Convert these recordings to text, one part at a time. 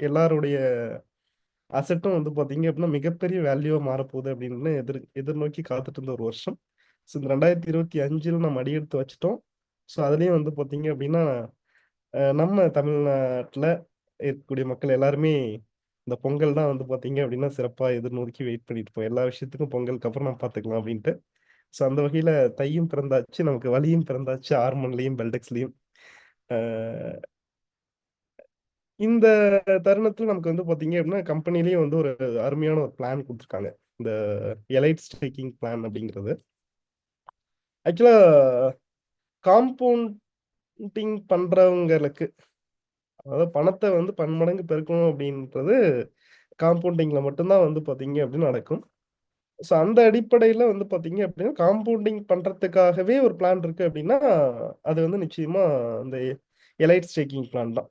எல்லாருடைய அசெட்டும் வந்து பாத்தீங்க அப்படின்னா மிகப்பெரிய வேல்யூவா மாறப்போகுது அப்படின்னு எதிர்நோக்கி காத்துட்டு இருந்த ஒரு வருஷம். ஸோ இந்த 2025 நம்ம அடியெடுத்து வச்சுட்டோம். ஸோ அதுலயும் வந்து பாத்தீங்க அப்படின்னா நம்ம தமிழ்நாட்டுல இருக்கக்கூடிய மக்கள் எல்லாருமே இந்த பொங்கல் தான் வந்து பாத்தீங்க அப்படின்னா சிறப்பா எதிர்நோக்கி வெயிட் பண்ணிட்டு இருப்போம். எல்லா விஷயத்துக்கும் பொங்கலுக்கு அப்புறம் நம்ம பாத்துக்கலாம் அப்படின்ட்டு. ஸோ அந்த வகையில தையும் பிறந்தாச்சு, நமக்கு வலியும் பிறந்தாச்சு, ஆர்மன்லயும் பெல்டெக்ஸ்லயும். இந்த தருணத்துல நமக்கு வந்து பாத்தீங்க அப்படின்னா கம்பெனிலேயே வந்து ஒரு அருமையான ஒரு பிளான் கொடுத்துருக்காங்க. இந்த எலைட் ஸ்டேக்கிங் பிளான் அப்படிங்கிறது. ஆக்சுவலா காம்பவுண்டிங் பண்றவங்களுக்கு, அதாவது பணத்தை வந்து பன்மடங்கு பெருக்கணும் அப்படின்றது காம்பவுண்டிங்ல மட்டும்தான் வந்து பாத்தீங்க அப்படின்னு நடக்கும். ஸோ அந்த அடிப்படையில வந்து பாத்தீங்க அப்படின்னா காம்பவுண்டிங் பண்றதுக்காகவே ஒரு பிளான் இருக்கு அப்படின்னா அது வந்து நிச்சயமா இந்த எலைட் ஸ்டேக்கிங் பிளான் தான்.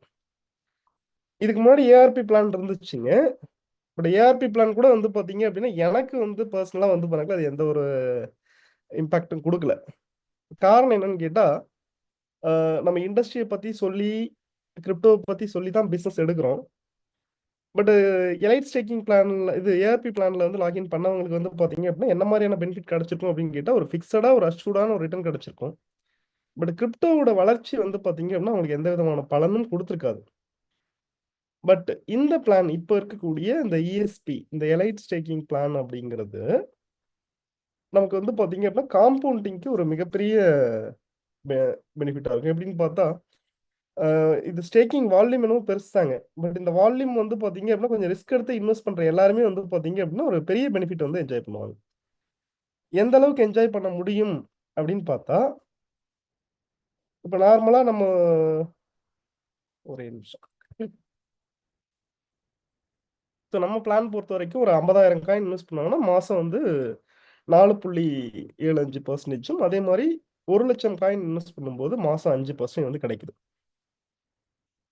இதுக்கு முன்னாடி ஏஆர்பி பிளான் இருந்துச்சுங்க. பட் ஏஆர்பி பிளான் கூட வந்து பாத்தீங்க அப்படின்னா எனக்கு வந்து பர்சனலா வந்து பாருங்க அது எந்த ஒரு இம்பாக்டும் கொடுக்கல. காரணம் என்னன்னு கேட்டா நம்ம இண்டஸ்ட்ரியை பத்தி சொல்லி கிரிப்டோவை பத்தி சொல்லி தான் பிசினஸ் எடுக்கிறோம். பட் எலைட் ஸ்டேக்கிங் பிளான்ல இது ஏஆர்பி பிளான்ல வந்து லாகின் பண்ணவங்களுக்கு வந்து பாத்தீங்க அப்படின்னா என்ன மாதிரியான பெனிஃபிட் கிடைச்சிருக்கும் அப்படின்னு கேட்டா ஒரு ஃபிக்ஸடா ஒரு அஷ்யூர்டான ஒரு ரிட்டர்ன் கிடைச்சிருக்கும். பட் கிரிப்டோவோட வளர்ச்சி வந்து பாத்தீங்க அப்படின்னா அவங்களுக்கு எந்த விதமான பலனும் கொடுத்துருக்காது. பட் இந்த பிளான் இப்போ இருக்கக்கூடிய இந்த இஎஸ்பி இந்த எலைட் ஸ்டேக்கிங் பிளான் அப்படிங்கிறது நமக்கு வந்து பாத்தீங்க அப்படின்னா காம்பவுண்டிங்க்கு ஒரு மிகப்பெரிய பெனிஃபிட் ஆகும். எப்படின்னு பார்த்தா இது ஸ்டேக்கிங் வால்யூம் என்னவோ பெருசாங்க. பட் இந்த வால்யூம் வந்து பாத்தீங்க அப்படின்னா கொஞ்சம் ரிஸ்க் எடுத்து இன்வெஸ்ட் பண்ற எல்லாருமே வந்து பாத்தீங்க அப்படின்னா ஒரு பெரிய பெனிஃபிட் வந்து என்ஜாய் பண்ணுவாங்க. எந்த அளவுக்கு என்ஜாய் பண்ண முடியும் அப்படின்னு பார்த்தா, இப்ப நார்மலா நம்ம ஒரே நிமிஷம். ஸோ நம்ம பிளான் பொறுத்த வரைக்கும் ஒரு 50,000 காயின் இன்வெஸ்ட் பண்ணாங்கன்னா மாசம் வந்து 4.75% அதே மாதிரி 1,00,000 காயின் இன்வெஸ்ட் பண்ணும்போது மாசம் 5% வந்து கிடைக்குது.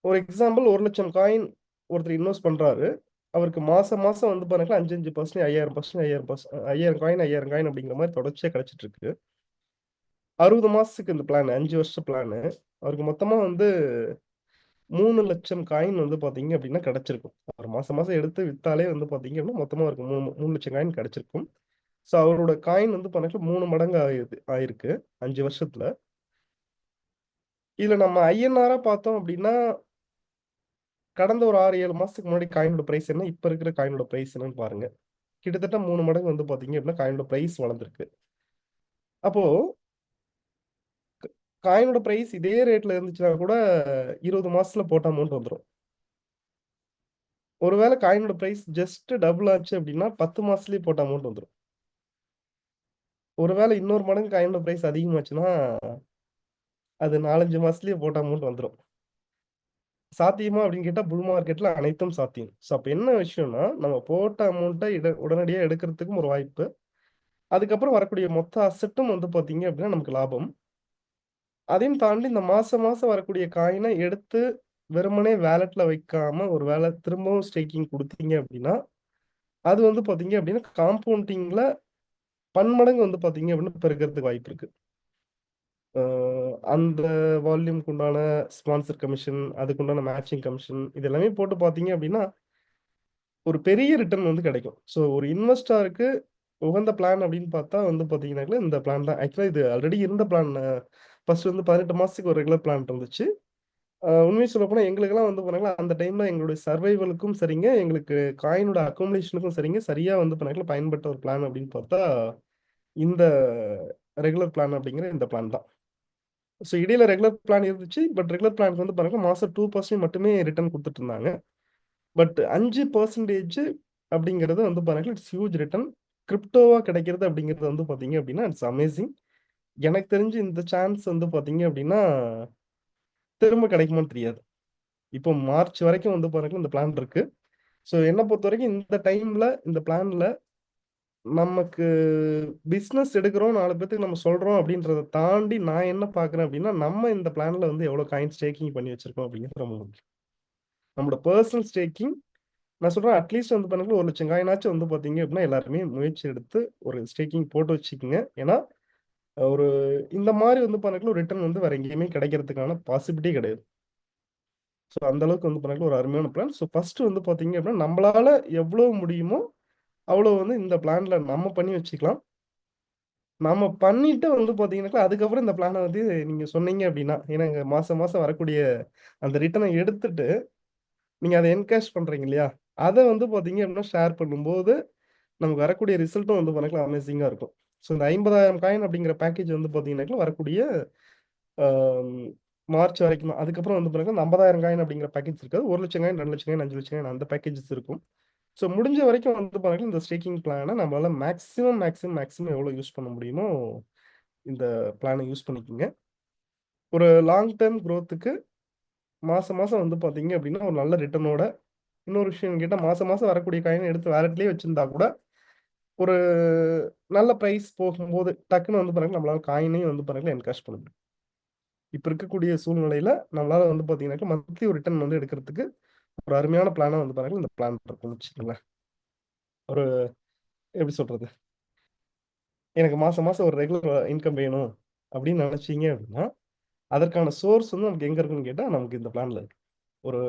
ஒரு எக்ஸாம்பிள் 1,00,000 காயின் ஒருத்தர் இன்வெஸ்ட் பண்றாரு. அவருக்கு மாசம் மாசம் வந்து பாருங்களா 5% 5,000 காயின் 5,000 காயின் அப்படிங்கிற மாதிரி தொடர்ச்சியா கிடைச்சிட்டு இருக்கு. 60 மாசத்துக்கு இந்த பிளான் 5 வருஷ பிளான் அவருக்கு மொத்தமா வந்து 3,00,000 காயின் வந்து பாத்தீங்க அப்படின்னா கிடைச்சிருக்கும். அவர் மாசம் மாசம் எடுத்து வித்தாலே வந்து பாத்தீங்க அப்படின்னா மொத்தமா அவருக்கு 3,00,000 காயின் கிடைச்சிருக்கும். ஸோ அவரோட காயின் வந்து பாத்தீங்கன்னா 3 மடங்கு ஆயிருக்கு 5 வருஷத்துல. இதுல நம்ம ஐஎன்ஆரா பார்த்தோம் அப்படின்னா கடந்த ஒரு 6-7 மாசத்துக்கு முன்னாடி காயினோட பிரைஸ் என்ன, இப்ப இருக்கிற காயினோட பிரைஸ் என்னன்னு பாருங்க. கிட்டத்தட்ட 3 மடங்கு வந்து பாத்தீங்க அப்படின்னா காயினோட பிரைஸ் வளர்ந்துருக்கு. அப்போ காயினோட பிரைஸ் இதே ரேட்ல இருந்துச்சுன்னா கூட 20 மாசத்துல போட்ட அமௌண்ட் வந்துடும். ஒருவேளை காயினோட பிரைஸ் ஜஸ்ட் டபுள் ஆச்சு அப்படின்னா 10 மாசத்துலயே போட்ட அமௌண்ட் வந்துடும். ஒருவேளை இன்னொரு மடங்கு காயினோட பிரைஸ் அதிகமாச்சுன்னா அது 4-5 மாசத்துலயே போட்ட அமௌண்ட் வந்துடும். சாத்தியமா அப்படின்னு கேட்டா புல் மார்க்கெட்ல அனைத்தும் சாத்தியம். ஸோ அப்ப என்ன விஷயம்னா நம்ம போட்ட அமௌண்ட்டை உடனடியா எடுக்கிறதுக்கும் ஒரு வாய்ப்பு. அதுக்கப்புறம் வரக்கூடிய மொத்த அசெட்டும் வந்து பாத்தீங்க அப்படின்னா நமக்கு லாபம். அதையும் தாண்டி இந்த மாசம் மாசம் வரக்கூடிய காயினை எடுத்து வெறுமனே வேலெட்ல வைக்காம ஒரு வேலை திரும்பவும் ஸ்டேக்கிங் கொடுத்தீங்க அப்படின்னா அது வந்து பாத்தீங்க அப்படின்னா காம்பவுண்டிங்ல பன்மடங்கு வந்து பாத்தீங்க அப்படின்னா பெருக்கிறதுக்கு வாய்ப்பு இருக்கு. அந்த வால்யூம்க்கு உண்டான ஸ்பான்சர் கமிஷன், அதுக்குண்டான மேட்சிங் கமிஷன் இது எல்லாமே போட்டு பாத்தீங்க அப்படின்னா ஒரு பெரிய ரிட்டர்ன் வந்து கிடைக்கும். ஸோ ஒரு இன்வெஸ்டருக்கு உகந்த பிளான் அப்படின்னு பார்த்தா வந்து பாத்தீங்கன்னா இந்த பிளான் தான். ஆக்சுவலா இது ஆல்ரெடி இருந்த பிளான். ஃபர்ஸ்ட் வந்து 18 மாசத்துக்கு ஒரு ரெகுலர் பிளான் இருந்துச்சு. உண்மையை சொல்ல போனா எங்களுக்கெல்லாம் வந்து பாருங்களா அந்த டைம்ல எங்களுடைய சர்வைவலுக்கும் சரிங்க, எங்களுக்கு காயினோட அக்குமுலேஷனுக்கும் சரிங்க, சரியா வந்து பாருங்களா பயன்பட்ட ஒரு பிளான் அப்படின்னு பார்த்தா இந்த ரெகுலர் பிளான் அப்படிங்கிற இந்த பிளான் தான். ஸோ இடையில ரெகுலர் பிளான் இருந்துச்சு. பட் ரெகுலர் பிளானுக்கு வந்து பாருங்க மாசம் 2% மட்டுமே ரிட்டர்ன் கொடுத்துட்டு இருந்தாங்க. பட் 5% அப்படிங்கிறது வந்து பாருங்க இட்ஸ் ஹியூஜ் ரிட்டர்ன். கிரிப்டோவா கிடைக்கிறது அப்படிங்கிறது வந்து பாத்தீங்க அப்படின்னா இட்ஸ் அமேசிங். எனக்கு தெரிஞ்சு இந்த சான்ஸ் வந்து பாத்தீங்க அப்படின்னா திரும்ப கிடைக்குமான்னு தெரியாது. இப்போ மார்ச் வரைக்கும் வந்து பாருங்க இந்த பிளான் இருக்கு. ஸோ என்னை பொறுத்த வரைக்கும் இந்த டைம்ல இந்த பிளான்ல நமக்கு பிஸ்னஸ் எடுக்கிறோம் 4 பேத்துக்கு நம்ம சொல்றோம் அப்படின்றத தாண்டி நான் என்ன பார்க்குறேன் அப்படின்னா நம்ம இந்த பிளான்ல வந்து எவ்வளோ காயின் ஸ்டேக்கிங் பண்ணி வச்சிருக்கோம் அப்படிங்கிறது ரொம்ப முக்கியம். நம்மளோட பர்சனல் ஸ்டேக்கிங் நான் சொல்றேன் அட்லீஸ்ட் வந்து பண்ணுங்க 1,00,000 காயினாச்சும் வந்து பார்த்தீங்க அப்படின்னா எல்லாருமே முயற்சி எடுத்து ஒரு ஸ்டேக்கிங் போட்டு வச்சுக்கோங்க. ஏன்னா ஒரு இந்த மாதிரி வந்து பண்ணுறதுல ஒரு ரிட்டர்ன் வந்து வேற எங்கேயுமே கிடைக்கிறதுக்கான பாசிபிலிட்டி கிடையாது. ஸோ அந்த அளவுக்கு வந்து பண்ணாக்க ஒரு அருமையான பிளான். ஸோ ஃபர்ஸ்ட் வந்து பார்த்தீங்க அப்படின்னா, நம்மளால எவ்வளோ முடியுமோ, அவ்வளோ வந்து இந்த பிளான்ல நம்ம பண்ணி வச்சுக்கலாம். நம்ம பண்ணிட்டு வந்து பார்த்தீங்கன்னாக்கா, அதுக்கப்புறம் இந்த பிளான வந்து நீங்க சொன்னீங்க அப்படின்னா, ஏன்னா இங்க மாசம் மாசம் வரக்கூடிய அந்த ரிட்டர்ன எடுத்துட்டு, நீங்க அத என்கேஷ் பண்றீங்க இல்லையா? அத வந்து பார்த்தீங்க அப்படின்னா, ஷேர் பண்ணும்போது, நமக்கு வரக்கூடிய ரிசல்ட்டும் வந்து பார்த்தீங்கன்னா அமேசிங்கா இருக்கும். ஸோ இந்த 50,000 காயின் அப்படிங்கிற பேக்கேஜ் வந்து பார்த்தீங்கன்னாக்கா, வரக்கூடிய அம் மார்ச் வரைக்கும் தான். அதுக்கப்புறம் வந்து பார்த்தீங்கன்னா, இந்த 50,000 காயின் அப்படிங்கிற பேக்கேஜ் இருக்காது. 1,00,000 காயின், 2,00,000 காயின், 5,00,000 காயின் அந்த பேக்கேஜஸ் இருக்கும். ஸோ முடிஞ்ச வரைக்கும் வந்து பார்த்தீங்கன்னா, இந்த ஸ்டேக்கிங் பிளான நம்மளால மேக்ஸிமம் எவ்வளோ யூஸ் பண்ண முடியுமோ, இந்த பிளான யூஸ் பண்ணிக்கங்க. ஒரு லாங் டெர்ம் குரோத்துக்கு மாசம் மாசம் வந்து பார்த்தீங்க அப்படின்னா, ஒரு நல்ல ரிட்டர்னோட இன்னொரு விஷயம் கேட்டா, மாசம் மாசம் வரக்கூடிய காயின எடுத்து வாலெட்லயே வச்சிருந்தா கூட, ஒரு நல்ல பிரைஸ் போகும்போது டக்குனு வந்து பாருங்க நம்மளால காயினையும் வந்து பாருங்க என்கேஷ் பண்ண முடியும். இப்ப இருக்கக்கூடிய சூழ்நிலையில நம்மளால வந்து பார்த்தீங்கன்னாக்கா, மந்த்லி ஒரு ரிட்டர்ன் வந்து எடுக்கிறதுக்கு ஒரு அருமையான பிளானா வந்து பாருங்க இந்த பிளான் இருக்கும்னு வச்சுக்கோங்களேன். ஒரு எப்படி சொல்றது? எனக்கு மாசம் மாசம் ஒரு ரெகுலர் இன்கம் வேணும் அப்படின்னு நினைச்சீங்க அப்படின்னா, அதற்கான சோர்ஸ் வந்து நமக்கு எங்க இருக்குன்னு கேட்டா, நமக்கு இந்த பிளான்ல இருக்கு. ஒரு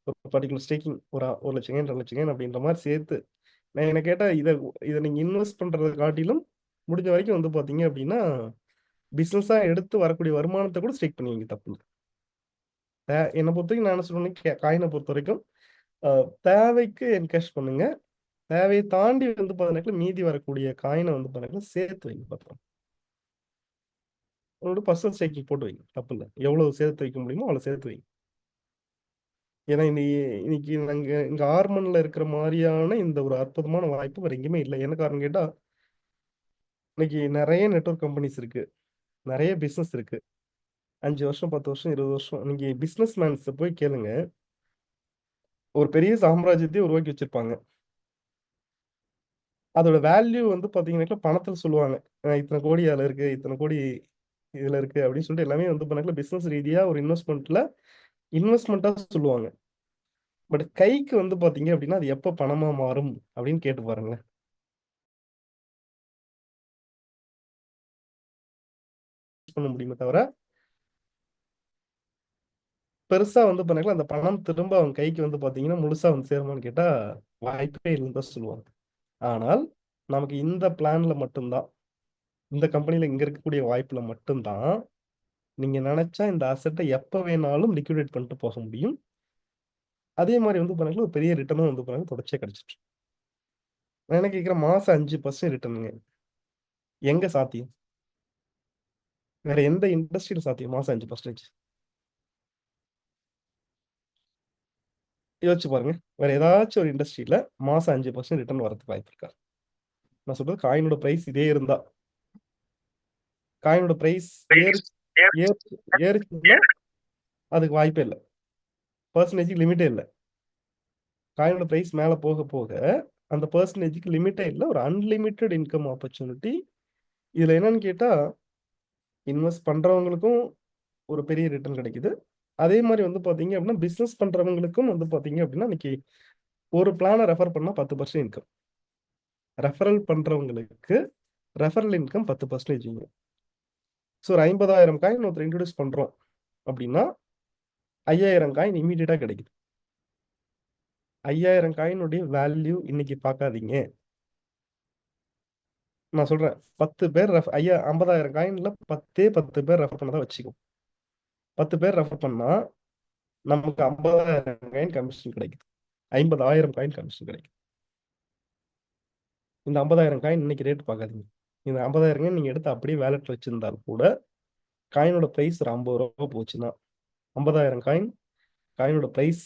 ஒரு பர்ட்டிகுலர் ஸ்டேக்கிங் ஒரு 1,00,000 2,00,000 அப்படின்ற மாரி சேர்த்து நான் என்ன கேட்டா, இத நீங்க இன்வெஸ்ட் பண்றத காட்டிலும் முடிஞ்ச வரைக்கும் வந்து பார்த்தீங்க அப்படின்னா, பிசினஸா எடுத்து வரக்கூடிய வருமானத்த கூட ஸ்டேக் பண்ணி வைங்க தப்பில்ல. என்ன பொறுத்தவரைக்கும் நான் என்ன சொல்றேன்னா, காயின பொறுத்தவரைக்கும் அ தேவைக்கு என்கேஷ் பண்ணுங்க. தேவைய தாண்டி வந்து பார்த்தீங்கன்னாக்க, மீதி வரக்கூடிய காயின வந்து பார்த்தீங்கன்னா சேர்த்து வைங்க பத்திரமா. உங்களோட பர்சனல் ஸ்டேக்கிங் போட்டு வைங்க. தப்பில்ல. எவ்வளவு சேர்த்து வைக்க முடியுமோ அவ்வளோ சேர்த்து வைங்க. ஏன்னா இன்னைக்கு நாங்க இங்க ஆர்மன்ல இருக்கிற மாரியான இந்த ஒரு அற்புதமான வாய்ப்பு வேற எங்கேயுமே இல்ல. என்ன காரணம் கேட்டா, இன்னைக்கு நெறைய நெட்வொர்க் கம்பெனிஸ் இருக்கு. நெறைய பிசினஸ் இருக்கு. 5 வருஷம், 10 வருஷம், 20 வருஷம். நீங்க பிசினஸ் மேன்ஸ போய் கேளுங்க. ஒரு பெரிய சாம்ராஜ்யத்தையே உருவாக்கி வச்சிருப்பாங்க. அதோட வேல்யூ வந்து பார்த்தீங்கன்னாக்கா, பணத்துல சொல்லுவாங்க. இத்தன கோடி அதுல இருக்கு. இத்தன கோடி இதுல இருக்கு அப்படின்னு சொல்லிட்டு எல்லாமே வந்து பண்ணாக்கா பிசினஸ் ரீதியா ஒரு இன்வெஸ்ட்மென்ட்டா சொல்லுவாங்க. பட் கைக்கு வந்து பார்த்தீங்க அப்படின்னா, அது எப்ப பணமா மாறும் அப்படின்னு கேட்டு பாருங்களேன். பண்ண முடியுமே தவிர, பெருசா வந்து பண்ணாக்கா அந்த பணம் திரும்ப அவங்க கைக்கு வந்து பார்த்தீங்கன்னா, முழுசா வந்து சேருமான்னு கேட்டா, வாய்ப்பே இல்லன்னு தான் சொல்லுவாங்க. ஆனால், நமக்கு இந்த பிளான்ல மட்டும் தான், இந்த கம்பெனில இங்க இருக்கக்கூடிய வாய்ப்புல மட்டும் தான், நீங்க நெனச்சா இந்த அசெட்ட எப்ப வேணாலும் லிக்விடேட் பண்ணிட்டு போக முடியும். அதே மாரி வந்து பாத்தீங்கன்னா, ஒரு பெரிய ரிட்டர்னும் வந்து பாத்தீங்கன்னா, தொடர்ச்சியா கிடைச்சிட்டு இருக்கு. நான் என்ன கேட்கிறேன், மாசம் 5% ரிட்டர்னுங்க. எங்க சாத்தியம்? வேற எந்த இண்டஸ்ட்ரியில சாத்தியம்? மாசம் 5% யோசிச்சு பாருங்க. வேற ஏதாச்சும் ஒரு இண்டஸ்ட்ரியில மாசம் 5% ரிட்டர்ன் வரதுக்கு வாய்ப்பு இருக்கா? நான் சொல்றது காயினோட பிரைஸ் இதே இருந்தா, காயினோட பிரைஸ் ஏறுச்சு ஏறுச்சு ஏறுச்சுன்னா அதுக்கு வாய்ப்பே இல்ல. பெர்சன்டேஜ்க்கு லிமிட்டே இல்ல. காயினோட பிரைஸ் மேல போக போக, அந்த பெர்சன்டேஜ்க்கு லிமிட்டே இல்ல. ஒரு அன்லிமிட்டட் இன்கம் ஆப்பர்ச்சுனிட்டி. இதுல என்னன்னு கேட்டா, இன்வெஸ்ட் பண்றவங்களுக்கும் ஒரு பெரிய ரிட்டர்ன் கிடைக்குது. அதே மாரி வந்து பார்த்தீங்க அப்டின்னா, பிசினஸ் பண்றவங்களுக்கும் வந்து பார்த்தீங்க அப்டின்னா, இன்னைக்கு ஒரு பிளான ரெஃபர் பண்ணா 10% இன்கம். ரெஃபரல் பண்றவங்களுக்கு ரெஃபரல் இன்கம் 10% ஸோ ஒரு 50,000 காயின் ஒருத்தர் இன்ட்ரோடியூஸ் பண்றோம் அப்டின்னா, 5,000 காயின் இம்மீடியட்டா கிடைக்குது. 5,000 காயினுடைய வேல்யூ இன்னைக்கு பார்க்காதீங்க. நான் சொல்றேன் 10 பேர் 50,000 காயின்ல 10 பேர் ரெஃபர் பண்ணதா வச்சுக்குவோம். 10 பேர் ரெஃபர் பண்ணா நமக்கு 50,000 காயின் கமிஷன் கிடைக்குது. 50,000 காயின் கமிஷன் கிடைக்குது. இந்த 50,000 காயின் இன்னைக்கு ரேட் பார்க்காதீங்க. இந்த 50,000 காயின் நீங்க எடுத்து அப்படியே வாலெட்ல வச்சிருந்தால் கூட, காயினோட பிரைஸ் ஒரு ரூ. 50 போச்சுன்னா, 50,000 காயின் காயினோட பிரைஸ்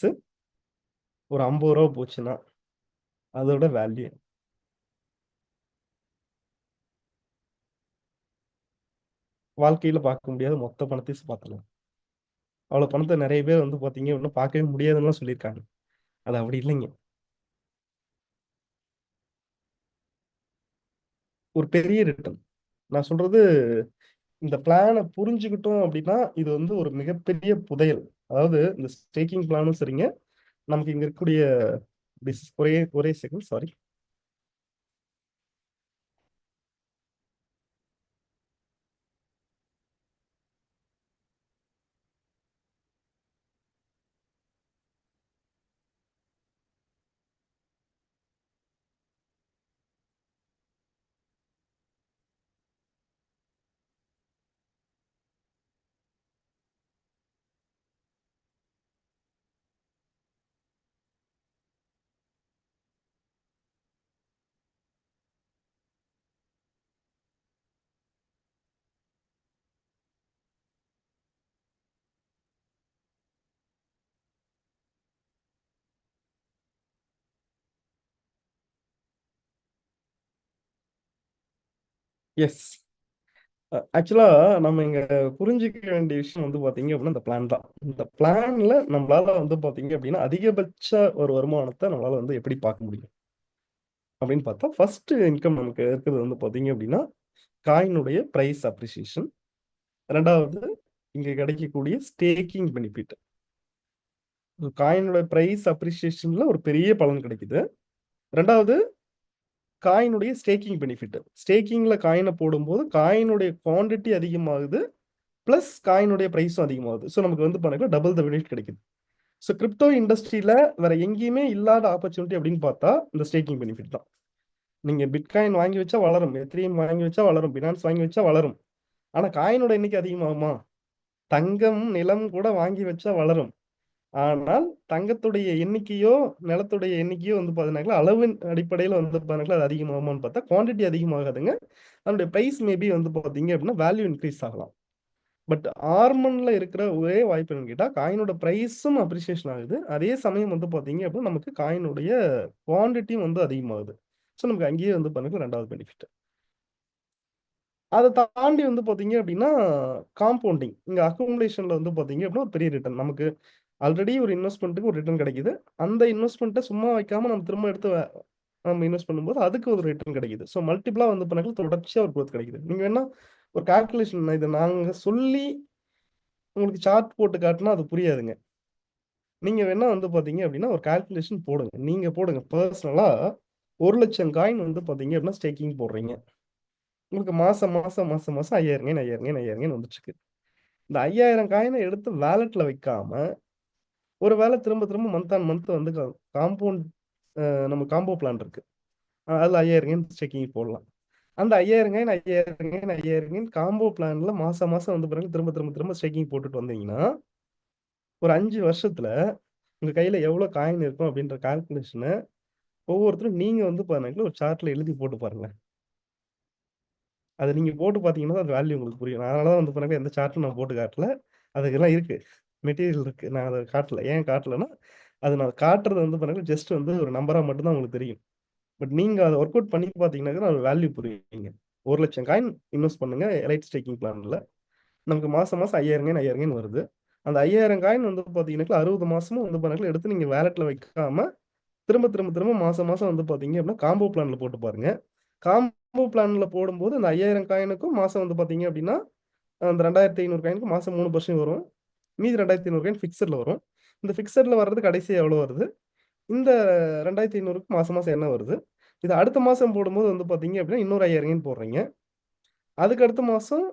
ஒரு ரூ. 50 போச்சுன்னா, அதோட வேல்யூ வாழ்க்கையில பார்க்க முடியாத மொத்த பணத்தையும் பார்த்துடலாம். அவ்வளோ பணத்த நெறைய பேர் வந்து பார்த்தீங்க அப்படின்னா, பார்க்கவே முடியாதுன்னுலாம் சொல்லியிருக்காங்க. அது அப்படி இல்லைங்க. ஒரு பெரிய ரிட்டர்ன். நான் சொல்றது இந்த பிளான புரிஞ்சுக்கிட்டோம் அப்படின்னா, இது வந்து ஒரு மிகப்பெரிய புதையல். அதாவது இந்த ஸ்டேக்கிங் பிளானும் சரிங்க, நமக்கு இங்க இருக்கக்கூடிய ஒரே ஒரே செகண்ட் சாரி. எஸ். ஆக்சுவலா நம்ம இங்க புரிஞ்சுக்க வேண்டிய விஷயம் வந்து பாத்தீங்க அப்படின்னா இந்த பிளான் தான். இந்த பிளான்ல நம்மளால வந்து பாத்தீங்க அப்படின்னா அதிகபட்ச ஒரு வருமானத்தை நம்மளால வந்து எப்படி பார்க்க முடியும் அப்படின்னு பார்த்தா, ஃபர்ஸ்ட் இன்கம் நமக்கு இருக்கிறது வந்து பாத்தீங்க அப்படின்னா காயினுடைய பிரைஸ் அப்ரிசியேஷன். ரெண்டாவது இங்க கிடைக்கக்கூடிய ஸ்டேக்கிங் பெனிஃபிட். காயினோட பிரைஸ் அப்ரிசியேஷன்ல ஒரு பெரிய பலன் கிடைக்குது. ரெண்டாவது காயினுடைய ஸ்டேக்கிங் பெனிஃபிட். ஸ்டேக்கிங்ல காயினை போடும்போது காயினுடைய குவாண்டிட்டி அதிகமாகுது, பிளஸ் காயினுடைய பிரைஸும் அதிகமாகுது. ஸோ நமக்கு வந்து பண்ணீங்கன்னா டபுள் த பெனிஃபிட் கிடைக்குது. ஸோ கிரிப்டோ இண்டஸ்ட்ரியில வேற எங்கேயுமே இல்லாத ஆப்பர்ச்சுனிட்டி அப்படின்னு பார்த்தா இந்த ஸ்டேக்கிங் பெனிஃபிட் தான். நீங்க பிட்காயின் வாங்கி வச்சா வளரும், எத்ரீம் வாங்கி வச்சா வளரும், பினான்ஸ் வாங்கி வச்சா வளரும். ஆனா காயினோட எண்ணிக்கை அதிகமாகுமா? தங்கம், நிலம் கூட வாங்கி வச்சா வளரும். ஆனால் தங்கத்துடைய எண்ணிக்கையோ, நிலத்துடைய எண்ணிக்கையோ வந்து பார்த்தீங்கன்னாக்கா, அளவின் அடிப்படையில வந்து பார்த்தீங்கன்னாக்கா, அது அதிகமாகுமான்னு பார்த்தா, குவான்டிட்டி அதிகமாகாதுங்க. அதனுடைய பிரைஸ் மேபி வந்து பார்த்தீங்க அப்படின்னா, வேல்யூ இன்க்ரீஸ் ஆகலாம். பட் ஆர்மன்ல இருக்கிற ஒரே வாய்ப்பு என்னன்னு கேட்டா, காயினோட பிரைஸும் அப்ரிசியேஷன் ஆகுது. அதே சமயம் வந்து பார்த்தீங்க அப்படின்னா, நமக்கு காயினுடைய குவான்டிட்டியும் வந்து அதிகமாகுது. ஸோ நமக்கு அங்கேயே வந்து பார்த்தீங்கன்னா 2வது பெனிஃபிட். அத தாண்டி வந்து பார்த்தீங்க அப்படின்னா, காம்பவுண்டிங். இங்க அக்குமுலேஷன்ல வந்து பார்த்தீங்க அப்படின்னா, ஒரு பெரிய ரிட்டர்ன். நமக்கு ஆல்ரெடி ஒரு இன்வெஸ்ட்மென்ட்க்கு ஒரு ரிட்டர்ன் கிடைக்குது. அந்த இன்வெஸ்ட்மென்ட்ட சும்மா வைக்காம நம்ம திரும்ப எடுத்து நம்ம இன்வெஸ்ட் பண்ணும்போது அதுக்கு ஒரு ரிட்டர்ன் கிடைக்குது. ஸோ மல்டிபிளா வந்து பண்ணாக்க தொடர்ச்சியா ஒரு குரோத் கிடைக்குது. நீங்க வேணா ஒரு கால்குலேஷன் இத நாங்க சொல்லி உங்களுக்கு சார்ட் போட்டு காட்டுனா அது புரியாதுங்க. நீங்க வேணா வந்து பார்த்தீங்க அப்படின்னா, ஒரு கால்குலேஷன் போடுங்க. நீங்க போடுங்க. பெர்சனலா 1,00,000 காயின் வந்து பார்த்தீங்க அப்படின்னா, ஸ்டேக்கிங் போடுறீங்க. உங்களுக்கு மாசம், மாசம், மாசம், மாசம் 5,000 5,000 வந்துட்டுருக்கு. இந்த 5,000 காயின எடுத்து வாலெட்ல வைக்காம, ஒரு வேள திரும்ப திரும்ப மந்த் ஆன் மந்த் வந்து காம்பவுண்ட் நம்ம காம்போ பிளான் இருக்கு. அதுல 5,000 ஸ்டேக்கிங் போடலாம். அந்த 5,000 5,000 காம்போ பிளான்ல மாசம் மாசம் வந்து பாருங்க திரும்ப திரும்ப திரும்ப ஸ்டேக்கிங் போட்டுட்டு வந்தீங்கன்னா, ஒரு 5 வருஷத்துல உங்க கையில எவ்வளவு காயின் இருக்கும் அப்படின்ற கால்குலேஷன ஒவ்வொருத்தரும் நீங்க வந்து பாருங்க ஒரு சார்ட்ல எழுதி போட்டு பாருங்க. அத நீங்க போட்டு பார்த்தீங்கன்னா, அது வேல்யூ உங்களுக்கு புரியும். நான் அதனால தான் வந்து பாருங்க எந்த சார்ட்டும் நான் போட்டு காட்டல. அதுக்கெல்லாம் இருக்கு. மெட்டீரியல் இருக்கு. நான் அத காட்டல. ஏன் காட்டலன்னா, அது நான் காட்டுறது வந்து பாருங்க ஜஸ்ட் வந்து ஒரு நம்பரா மட்டும் தான் உங்களுக்கு தெரியும். பட் நீங்க அத ஒர்க் அவுட் பண்ணி பார்த்தீங்கன்னாக்க, அது வேல்யூ புரியுங்க. 1,00,000 காயின் இன்வெஸ்ட் பண்ணுங்க எலைட் ஸ்டேக்கிங் பிளான்ல. நமக்கு மாசம் மாசம் 5,000 5,000 வருது. அந்த 5,000 காயின் வந்து பார்த்தீங்கன்னாக்கா, 60 மாசமும் வந்து பாருங்க எடுத்து நீங்க வாலெட்ல வைக்காம, திரும்ப திரும்ப திரும்ப மாசம் மாசம் வந்து பார்த்தீங்க அப்படின்னா, காம்போ பிளான்ல போட்டு பாருங்க. காம்போ பிளான்ல போடும்போது அந்த 5,000 காயினுக்கும் மாசம் வந்து பார்த்தீங்க அப்படின்னா, அந்த 2,500 காயினுக்கு மாசம் 3% வரும். மீதி 2,500 காயின் ஃபிக்ஸட்ல வரும். இந்த ஃபிக்ஸட்ல வர்றது கடைசியா எவ்வளோ வருது? இந்த 2,500க்கு மாசம் மாசம் என்ன வருது? இது அடுத்த மாசம் போடும்போது வந்து பார்த்தீங்க அப்படின்னா, இன்னொரு 5,000 போடுறீங்க. அதுக்கு அடுத்த மாசம்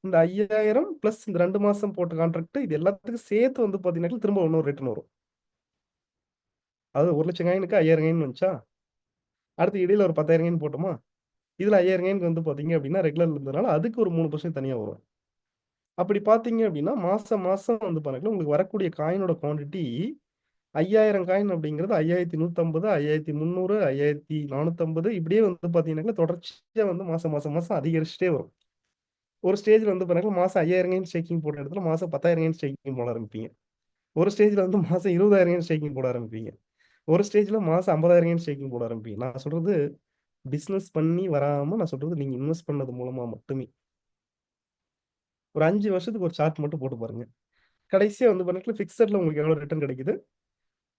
இந்த 5,000 பிளஸ் இந்த 2 மாசம் போட்ட கான்ட்ராக்ட் இது எல்லாத்துக்கும் சேர்த்து வந்து பார்த்தீங்கன்னாக்க, திரும்ப இன்னொரு ரிட்டர்ன் வரும். அதாவது 1,00,000 காயினுக்கு 5,000 காயின் வந்துச்சா? அடுத்து இடையில ஒரு 10,000 காயின் போட்டோமா? இதுல 5,000 காயினுக்கு வந்து பார்த்தீங்க அப்படின்னா, ரெகுலர்ல இருந்ததுனால அதுக்கு ஒரு 3% தனியா வரும். அப்படி பார்த்தீங்க அப்படின்னா, மாசம் மாசம் வந்து பாருங்களேன், உங்களுக்கு வரக்கூடிய காயினோட குவான்டிட்டி 5,000 காயின் அப்படிங்கிறது 5,150, 5,300, 5,450 இப்படியே வந்து பார்த்தீங்கன்னாக்க, தொடர்ச்சியா வந்து மாசம் மாசம் மாசம் அதிகரிச்சுட்டே வரும். ஒரு ஸ்டேஜ்ல வந்து பாத்தீங்கன்னா, மாசம் 5,000 ஸ்டேக்கிங் போட்ட இடத்துல மாசம் 10,000 ஸ்டேக்கிங் போட ஆரம்பிப்பீங்க. ஒரு ஸ்டேஜ்ல வந்து மாசம் 20,000 ஸ்டேக்கிங் போட ஆரம்பிப்பீங்க. ஒரு ஸ்டேஜ்ல மாசம் 50,000 ஸ்டேக்கிங் போட ஆரம்பிப்பீங்க. நான் சொல்றது பிசினஸ் பண்ணி வராம நான் சொல்றது நீங்க இன்வெஸ்ட் பண்ணது மூலமா மட்டுமே. ஒரு 5 வருஷத்துக்கு ஒரு சார்ட் மட்டும் போட்டு பாருங்க. கடைசியா வந்து பாத்தீங்கன்னா, பிக்ஸட்ல உங்களுக்கு எவ்வளவு ரிட்டர்ன் கிடைக்குது?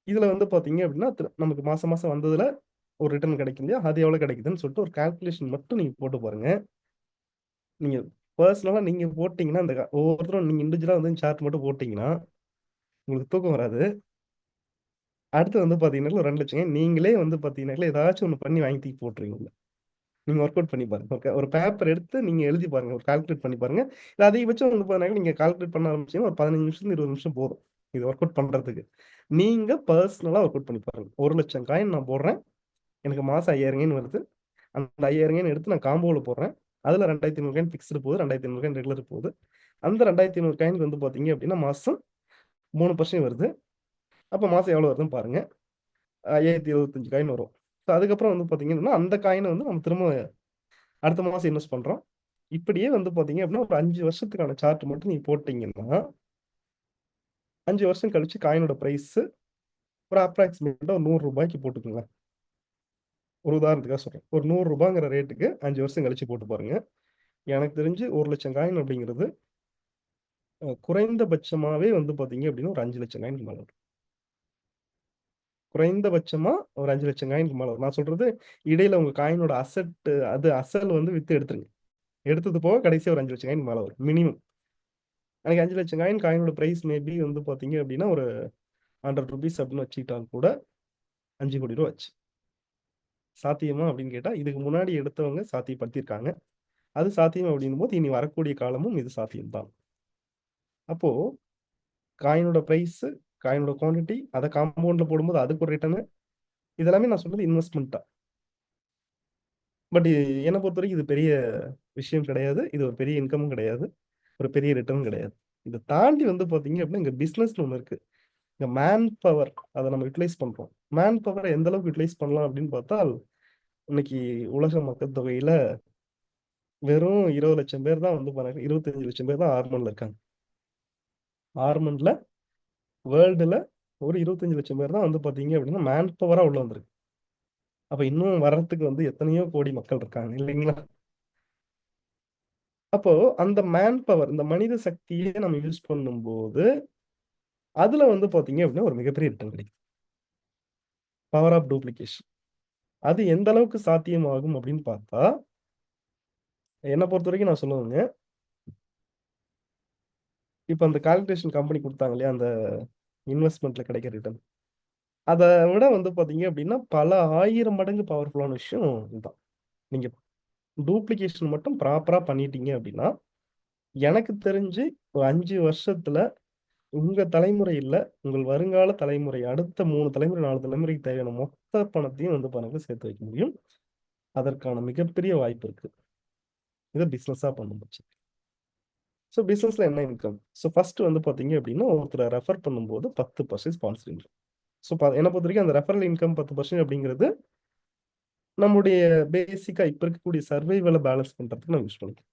இதுல வந்து பாத்தீங்க அப்படின்னா, நமக்கு மாசம் மாசம் வந்ததுல ஒரு ரிட்டர்ன் கிடைக்கும் இல்லையா? அது எவ்வளவு கிடைக்குதுன்னு சொல்லிட்டு ஒரு கால்குலேஷன் மட்டும் நீங்க போட்டு பாருங்க. நீங்க பெர்சனலா நீங்க போட்டீங்கன்னா, அந்த ஒவ்வொருத்தரும் நீங்க இண்டிவிஜுவலா வந்து சார்ட் மட்டும் போட்டீங்கன்னா, உங்களுக்கு தூக்கம் வராது. அடுத்து வந்து பார்த்தீங்கன்னா, ஒரு 2,00,000 நீங்களே வந்து பார்த்தீங்கன்னாக்க, ஏதாச்சும் ஒண்ணு பண்ணி வாங்கி தூக்கி போட்டுருவீங்க உள்ள. நீங்க ஒர்க் அவுட் பண்ணி பாருங்க. ஒரு பேப்பர் எடுத்து நீங்க எழுதி பாருங்க. ஒரு கால்குலேட் பண்ணி பாருங்க. இல்ல அதிகபட்சம் வந்து பார்த்தீங்கன்னா, நீங்க கால்குலேட் பண்ண ஆரம்பிச்சீங்கன்னா, ஒரு 15 நிமிஷத்துல 20 நிமிஷம் போதும். இது ஒர்க் அவுட் பண்றதுக்கு. நீங்க பெர்சனலா ஒர்க் அவுட் பண்ணி பாருங்க. 1,00,000 காயின் நான் போடுறேன். எனக்கு மாசம் 5,000 வருது. அந்த 5,000 எடுத்து நான் காம்போல போடுறேன். அதுல 2,500 காயின் பிக்ஸ்டு போகுது. 2,500 காயின் ரெகுலர் போகுது. அந்த 2,500 காயினுக்கு வந்து பார்த்தீங்க அப்படின்னா, மாசம் 3% வருது. அப்ப மாசம் எவ்வளோ வருதுன்னு பாருங்க. 5,075 காயின் வரும். ஸோ அதுக்கப்புறம் வந்து பார்த்தீங்கன்னா, அந்த காயின வந்து நம்ம திரும்ப அடுத்த மாசம் இன்வெஸ்ட் பண்றோம். இப்படியே வந்து பார்த்தீங்க அப்படின்னா, ஒரு 5 வருஷத்துக்கான சார்ட் மட்டும் நீங்க போட்டீங்கன்னா, 5 வருஷம் கழிச்சு காயினோட பிரைஸ் ஒரு அப்ராக்ஸிமேட்டா ஒரு ரூ. 100க்கு போட்டுக்கோங்க. ஒரு உதாரணத்துக்காக சொல்றேன். ஒரு ரூ. 100ங்கிற ரேட்டுக்கு 5 வருஷம் கழிச்சு போட்டு பாருங்க. எனக்கு தெரிஞ்சு 1,00,000 காயின் அப்படிங்கிறது குறைந்தபட்சமாவே வந்து பாத்தீங்க அப்படின்னா ஒரு 5,00,000 காயினுக்கு மேல வரும். குறைந்தபட்சமா ஒரு 5,00,000 காயினுக்கு மேல வரும். நான் சொல்றது இடையில உங்க காயினோட அது அசல் வந்து வித்து எடுத்துருங்க. எடுத்தது போக கடைசியா ஒரு 5,00,000 காயின் மேல வரும் மினிமம். அன்னைக்கு 5,00,000 காயினோட பிரைஸ் மேபி வந்து பாத்தீங்க அப்படின்னா ஒரு ₹100 அப்படின்னு வச்சுக்கிட்டாலும் கூட 5 கோடி ரூபா ஆச்சு. சாத்தியமா அப்படின்னு கேட்டா இதுக்கு முன்னாடி எடுத்தவங்க சாத்தியப்படுத்தியிருக்காங்க. அது சாத்தியம் அப்படின்னும் போது இனி வரக்கூடிய காலமும் இது சாத்தியம்தான். அப்போ காயினோட பிரைஸ், காயினோட குவான்டிட்டி, அதை காம்பவுண்ட்ல போடும்போது அதுக்கு ஒரு ரிட்டர்ன், இதெல்லாமே நான் சொல்றது இன்வெஸ்ட்மெண்ட் தான். பட் என்னை பொறுத்த வரைக்கும் இது பெரிய விஷயம் கிடையாது. இது ஒரு பெரிய இன்கமும் கிடையாது. ஒரு பெரிய ரிட்டர்னும் கிடையாது. இதை தாண்டி வந்து பாத்தீங்க அப்படின்னா இங்க பிசினஸ்னு ஒண்ணு இருக்கு. இங்க மேன் பவர் அதை நம்ம யூட்டிலைஸ் பண்றோம். மேன் பவரை எந்த அளவுக்கு யூட்டிலைஸ் பண்ணலாம் அப்படின்னு பார்த்தால் இன்னைக்கு உலக மக்கள் தொகையில வெறும் 20 லட்சம் பேர் தான் வந்து 25 லட்சம் பேர் தான் ஆர்மன்ல இருக்காங்க. ஆர்மன்ல வேர்ல்டுல ஒரு 25 லட்சம் பேர் தான் வந்து பாத்தீங்க அப்படின்னா மேன் பவரா உள்ள வந்திருக்கு. அப்ப இன்னும் வர்றதுக்கு வந்து எத்தனையோ கோடி மக்கள் இருக்காங்க இல்லைங்களா? அப்போ அந்த மேன் பவர், இந்த மனித சக்தியை நம்ம யூஸ் பண்ணும்போது அதுல வந்து பாத்தீங்க அப்படின்னா ஒரு மிகப்பெரிய ரிட்டர்ன் கிடைக்கும். Power of duplication. அது எந்த அளவுக்கு சாத்தியமாகும் அப்படின்னு பார்த்தா என்னை பொறுத்த வரைக்கும் நான் சொல்லுவேங்க. இப்ப அந்த கால்குலேஷன் கம்பெனி கொடுத்தாங்க இல்லையா அந்த இன்வெஸ்ட்மெண்ட்ல கிடைக்கிற ரிட்டர்ன், அதை விட வந்து பாத்தீங்க அப்படின்னா பல 1000 மடங்கு பவர்ஃபுல்லான விஷயம் இதுதான். நீங்க டூப்ளிகேஷன் மட்டும் ப்ராப்பரா பண்ணிட்டீங்க அப்படின்னா எனக்கு தெரிஞ்சு ஒரு 5 வருஷத்துல உங்க தலைமுறை இல்ல, உங்கள் வருங்கால தலைமுறை, அடுத்த 3 தலைமுறை 4 தலைமுறைக்கு தேவையான மொத்த பணத்தையும் வந்து பாருங்க சேர்த்து வைக்க முடியும். அதற்கான மிகப்பெரிய வாய்ப்பு இருக்கு. இதை பிசினஸா பண்ணும்போது. ஸோ பிசினஸ்ல என்ன இன்கம்? ஸோ ஃபர்ஸ்ட் வந்து பாத்தீங்க அப்படின்னா ஒருத்தரை ரெஃபர் பண்ணும்போது 10% ஸ்பான்சர் இன்கம். ஸோ என்னை பொறுத்த வரைக்கும் அந்த ரெஃபரல் இன்கம் 10% அப்படிங்கிறது நம்முடைய பேசிக்கா இப்ப இருக்கக்கூடிய சர்வைவலை பேலன்ஸ் பண்றதுக்கு நம்ம யூஸ் பண்ணிக்கலாம்.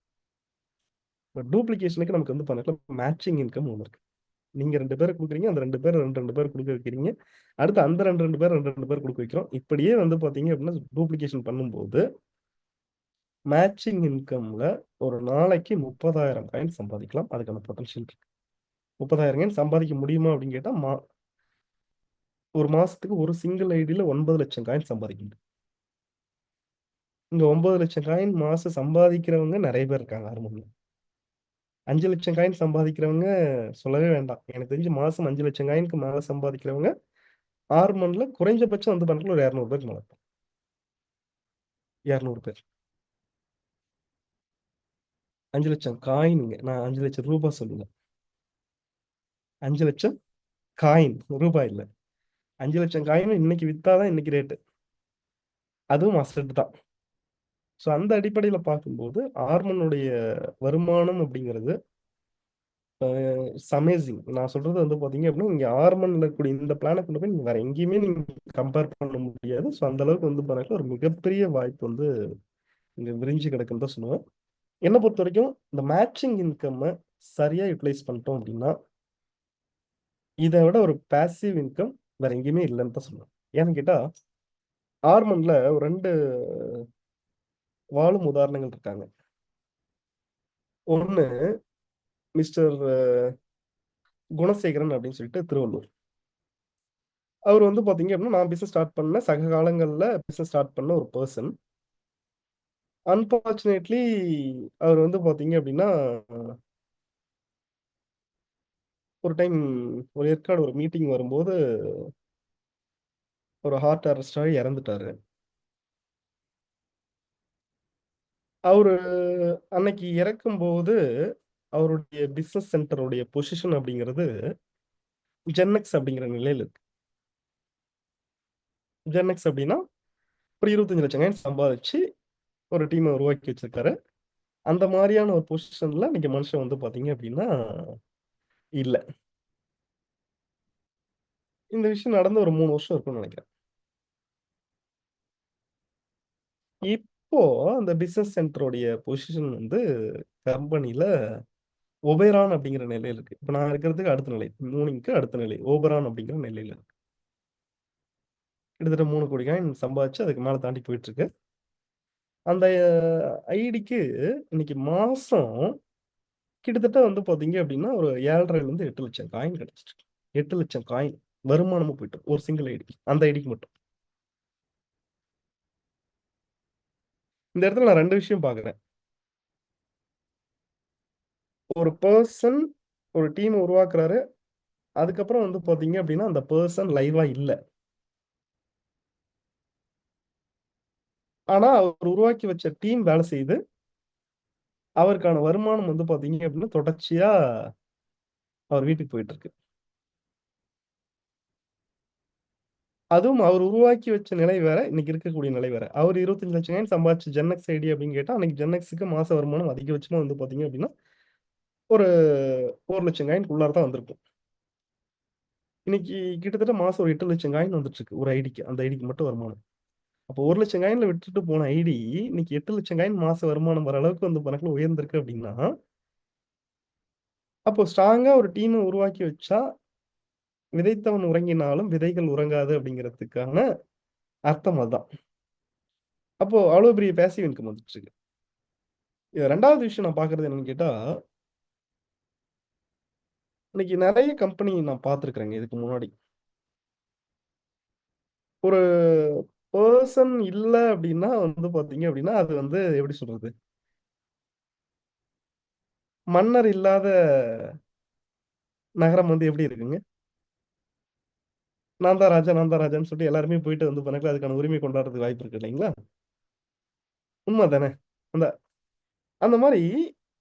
பட் டூப்ளிகேஷனுக்கு நமக்கு வந்து பண்ணல மேட்சிங் இன்கம் ஒன்று இருக்கு. நீங்க 2 பேர் கொடுக்குறீங்க, அந்த 2 பேர் 2 பேர் கொடுக்க வைக்கிறீங்க. அடுத்து அந்த 2 பேர் 2 பேர் கொடுக்க வைக்கிறோம். இப்படியே வந்து பாத்தீங்க அப்படின்னா டூப்ளிகேஷன் பண்ணும்போது மேட்சிங் இன்கம்ல ஒரு நாளைக்கு 30,000 காயின் சம்பாதிக்கலாம். அதுக்கான பொட்டன்ஷியல் இருக்கு. 30,000 காயின் சம்பாதிக்க முடியுமா அப்படின்னு கேட்டா ஒரு மாசத்துக்கு ஒரு சிங்கிள் ஐடியில 9 லட்சம் காயின் சம்பாதிக்க முடியும். இங்க 9 லட்சம் காயின் மாசம் சம்பாதிக்கிறவங்க நிறைய பேர் இருக்காங்க ஆர்மன்ல. 5 லட்சம் காயின் சம்பாதிக்கிறவங்க சொல்லவே வேண்டாம். எனக்கு தெரிஞ்சு மாசம் 5 லட்சம் காயினுக்கு மேல சம்பாதிக்கிறவங்க ஆர்மன்ல குறைஞ்சபட்சம் வந்து பண்ணல ஒரு 200 பேருக்கு மேல 200 பேர். 5 லட்சம் காயினுங்க. நான் 5 லட்சம் ரூபாய் சொல்லல. 5 லட்சம் காயின் ரூபாய் இல்ல. 5 லட்சம் காயின் இன்னைக்கு வித்தாதான் இன்னைக்கு ரேட்டு. அதுவும் அசட் தான். ஸோ அந்த அடிப்படையில பார்க்கும்போது ஆர்மனுடைய வருமானம் அப்படிங்கிறது அமேசிங். நான் சொல்றது வந்து பாத்தீங்க அப்படின்னா இங்க ஆர்மன்ல இருக்கக்கூடிய இந்த பிளானை கொண்டு போய் நீங்க வேற எங்கேயுமே நீங்க கம்பேர் பண்ண முடியாது. ஸோ அந்த அளவுக்கு வந்து பாருங்க ஒரு மிகப்பெரிய வாய்ப்பு வந்து இங்க விரிஞ்சு கிடக்குன்னு தான் சொல்லுவேன். என்னை பொறுத்த வரைக்கும் இந்த மேட்சிங் இன்கம் சரியா யூட்டிலைஸ் பண்ணிட்டோம் அப்படின்னா இதை விட ஒரு பாசிவ் இன்கம் வேற எங்கேயுமே இல்லைன்னு தான் சொல்லுவேன். ஏன்னு கேட்டா ஆர்மன்ல ஒரு 2 வாழும் உதாரணங்கள் இருக்காங்க. ஒண்ணு மிஸ்டர் குணசேகரன் அப்படின்னு சொல்லிட்டு திருவள்ளூர். அவர் வந்து பாத்தீங்க அப்படின்னா நான் பிசினஸ் ஸ்டார்ட் பண்ண சக காலங்கள்ல பிசினஸ் ஸ்டார்ட் பண்ண ஒரு பர்சன். அன்பார்ச்சுனேட்லி அவர் வந்து பாத்தீங்க அப்படின்னா ஒரு டைம் ஒரு ஏற்காடு ஒரு மீட்டிங் வரும்போது ஒரு ஹார்ட் அரெஸ்ட் ஆகி இறந்துட்டாரு. அவரு அன்னைக்கு இறக்கும்போது அவருடைய பிசினஸ் சென்டருடைய பொசிஷன் அப்படிங்கிறது ஜென்னெக்ஸ் அப்படிங்கிற நிலையில இருக்கு. ஜென்னெக்ஸ் அப்படின்னா ஒரு 25 லட்சம் காயின் சம்பாதிச்சு ஒரு டீமை உருவாக்கி வச்சிருக்காரு. அந்த மாதிரியான ஒரு பொசிஷன்ல நீங்க மனுஷன் வந்து பாத்தீங்க அப்படின்னா இல்ல. இந்த விஷயம் நடந்து ஒரு 3 வருஷம் இருக்கும்னு நினைக்கிறேன். இப்போ அந்த பிசினஸ் சென்டருடைய பொசிஷன் வந்து கம்பெனில ஒபேரான் அப்படிங்கிற நிலையில இருக்கு. இப்ப நான் இருக்கிறதுக்கு அடுத்த நிலை, மூனிங்க்கு அடுத்த நிலை ஓபரான் அப்படிங்கிற நிலையில இருக்கு. கிட்டத்தட்ட 3 கோடி காயின் சம்பாதிச்சு அதுக்கு மேல தாண்டி போயிட்டு இருக்கு. அந்த ஐடிக்கு இன்னைக்கு மாசம் கிட்டத்தட்ட வந்து பாத்தீங்க அப்படின்னா ஒரு 7,500 இருந்து 8 லட்சம் காயின் கிடைச்சிட்டு 8 லட்சம் காயின் வருமானமும் போயிட்டு ஒரு சிங்கிள் ஐடிக்கு, அந்த ஐடிக்கு மட்டும். இந்த இடத்துல நான் 2 விஷயம் பாக்குறேன். ஒரு பர்சன் ஒரு டீம் உருவாக்குறாரு. அதுக்கப்புறம் வந்து பாத்தீங்க அப்படின்னா அந்த பர்சன் லைவா இல்ல. ஆனா அவர் உருவாக்கி வச்ச டீம் வேலை செய்யுது. அவருக்கான வருமானம் வந்து பாத்தீங்க அப்படின்னா தொடர்ச்சியா அவர் வீட்டுக்கு போயிட்டு இருக்கு. அதுவும் அவர் உருவாக்கி வச்ச நிலை வேற, இன்னைக்கு இருக்கக்கூடிய நிலை வேற. அவர் 25 லட்சம் காயின் சம்பாதிச்சு ஜென்எக்ஸ் ஐடி அப்படின்னு கேட்டா, அன்னைக்கு ஜென்எக்ஸ்க்கு மாச வருமானம் அதிகபட்சமா வந்து பாத்தீங்க அப்படின்னா, ஒரு 1 லட்சம் காயின்க்குள்ளார தான் வந்திருக்கும். இன்னைக்கு கிட்டத்தட்ட மாசம் ஒரு 8 லட்சம் காயின் வந்துட்டு இருக்கு ஒரு ஐடிக்கு. அந்த ஐடிக்கு மட்டும் வருமானம். அப்போ 1 லட்சம் காயின்ல விட்டுட்டு போன ஐடி, இன்னைக்கு 8 லட்சம் காயின் மாச வருமானம் வர அளவுக்கு வந்து கணக்குல உயர்ந்திருக்கு அப்படின்னா, அப்போ ஸ்ட்ராங்கா ஒரு டீம உருவாக்கி வச்சா, விதைத்தவன் உறங்கினாலும் விதைகள் உறங்காது அப்படிங்கிறதுக்கான அர்த்தம் அதான். அப்போ அவ்வளவு பெரிய பேசிவ் இன்கம் வந்துட்டு இருக்கு. 2வது விஷயம் நான் பார்க்கிறது என்னன்னு கேட்டா, இன்னைக்கு நெறைய கம்பெனி நான் பார்த்துருக்கிறேங்க இதுக்கு முன்னாடி. ஒரு பெர்சன் இல்ல அப்டின்னா வந்து பார்த்தீங்க அப்டின்னா, அது வந்து எப்படி சொல்றது? மன்னர் இல்லாத நகரம் வந்து எப்படி இருக்குங்க? நான் தான் ராஜா, நான் தான் ராஜான்னு சொல்லிட்டு எல்லாருமே போயிட்டு வந்து பண்ணாக்கா அதுக்கான உரிமை கொண்டாடுறதுக்கு வாய்ப்பு இருக்கு இல்லைங்களா? உண்ம தானே? அந்த அந்த மாரி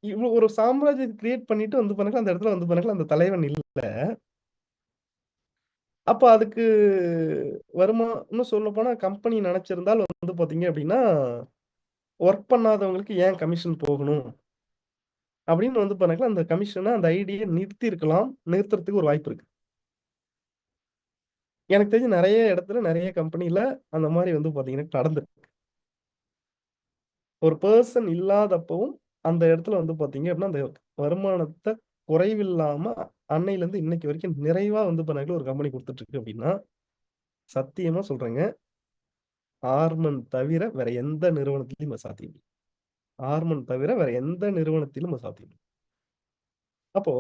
இவ்ளோ ஒரு சாம்ராஜ்யத்த கிரியேட் பண்ணிட்டு வந்து பண்ணாக்கா அந்த இடத்துல வந்து பண்ணாக்கா அந்த தலைவன் இல்ல. அப்ப அதுக்கு இன்னும் சொல்லப்போனா கம்பெனி நெனச்சிருந்தால் வந்து பார்த்தீங்க அப்டின்னா, வொர்க் பண்ணாதவங்களுக்கு ஏன் கமிஷன் போகணும்? அப்படின்னு வந்து பண்ணாக்கா, அந்த கமிஷன அந்த ஐடிய நிறுத்தியிருக்கலாம். நிறுத்துறதுக்கு ஒரு வாய்ப்பு இருக்கு. எனக்கு தெரிஞ்சு நெறைய இடத்துல, நெறைய கம்பெனில அந்த மாரி வந்து பார்த்தீங்கன்னா நடந்திருக்கு. ஒரு பெர்சன் இல்லாதப்பவும், அந்த இடத்துல வந்து பார்த்தீங்க அப்படின்னா, அந்த வருமானத்த குறைவில்லாம அன்னையிலருந்து இன்னைக்கு வரைக்கும் நிறைவா வந்து பண்ணாக்கா ஒரு கம்பெனி குடுத்துட்டு இருக்கு அப்படின்னா, சத்தியமா சொல்றேங்க. ஆர்மன் தவிர வேற எந்த நிறுவனத்திலயும் அது சாத்தியம் இல்ல. ஆர்மன் தவிர வேற எந்த நிறுவனத்திலும் அது சாத்தியம் இல்ல. அப்போ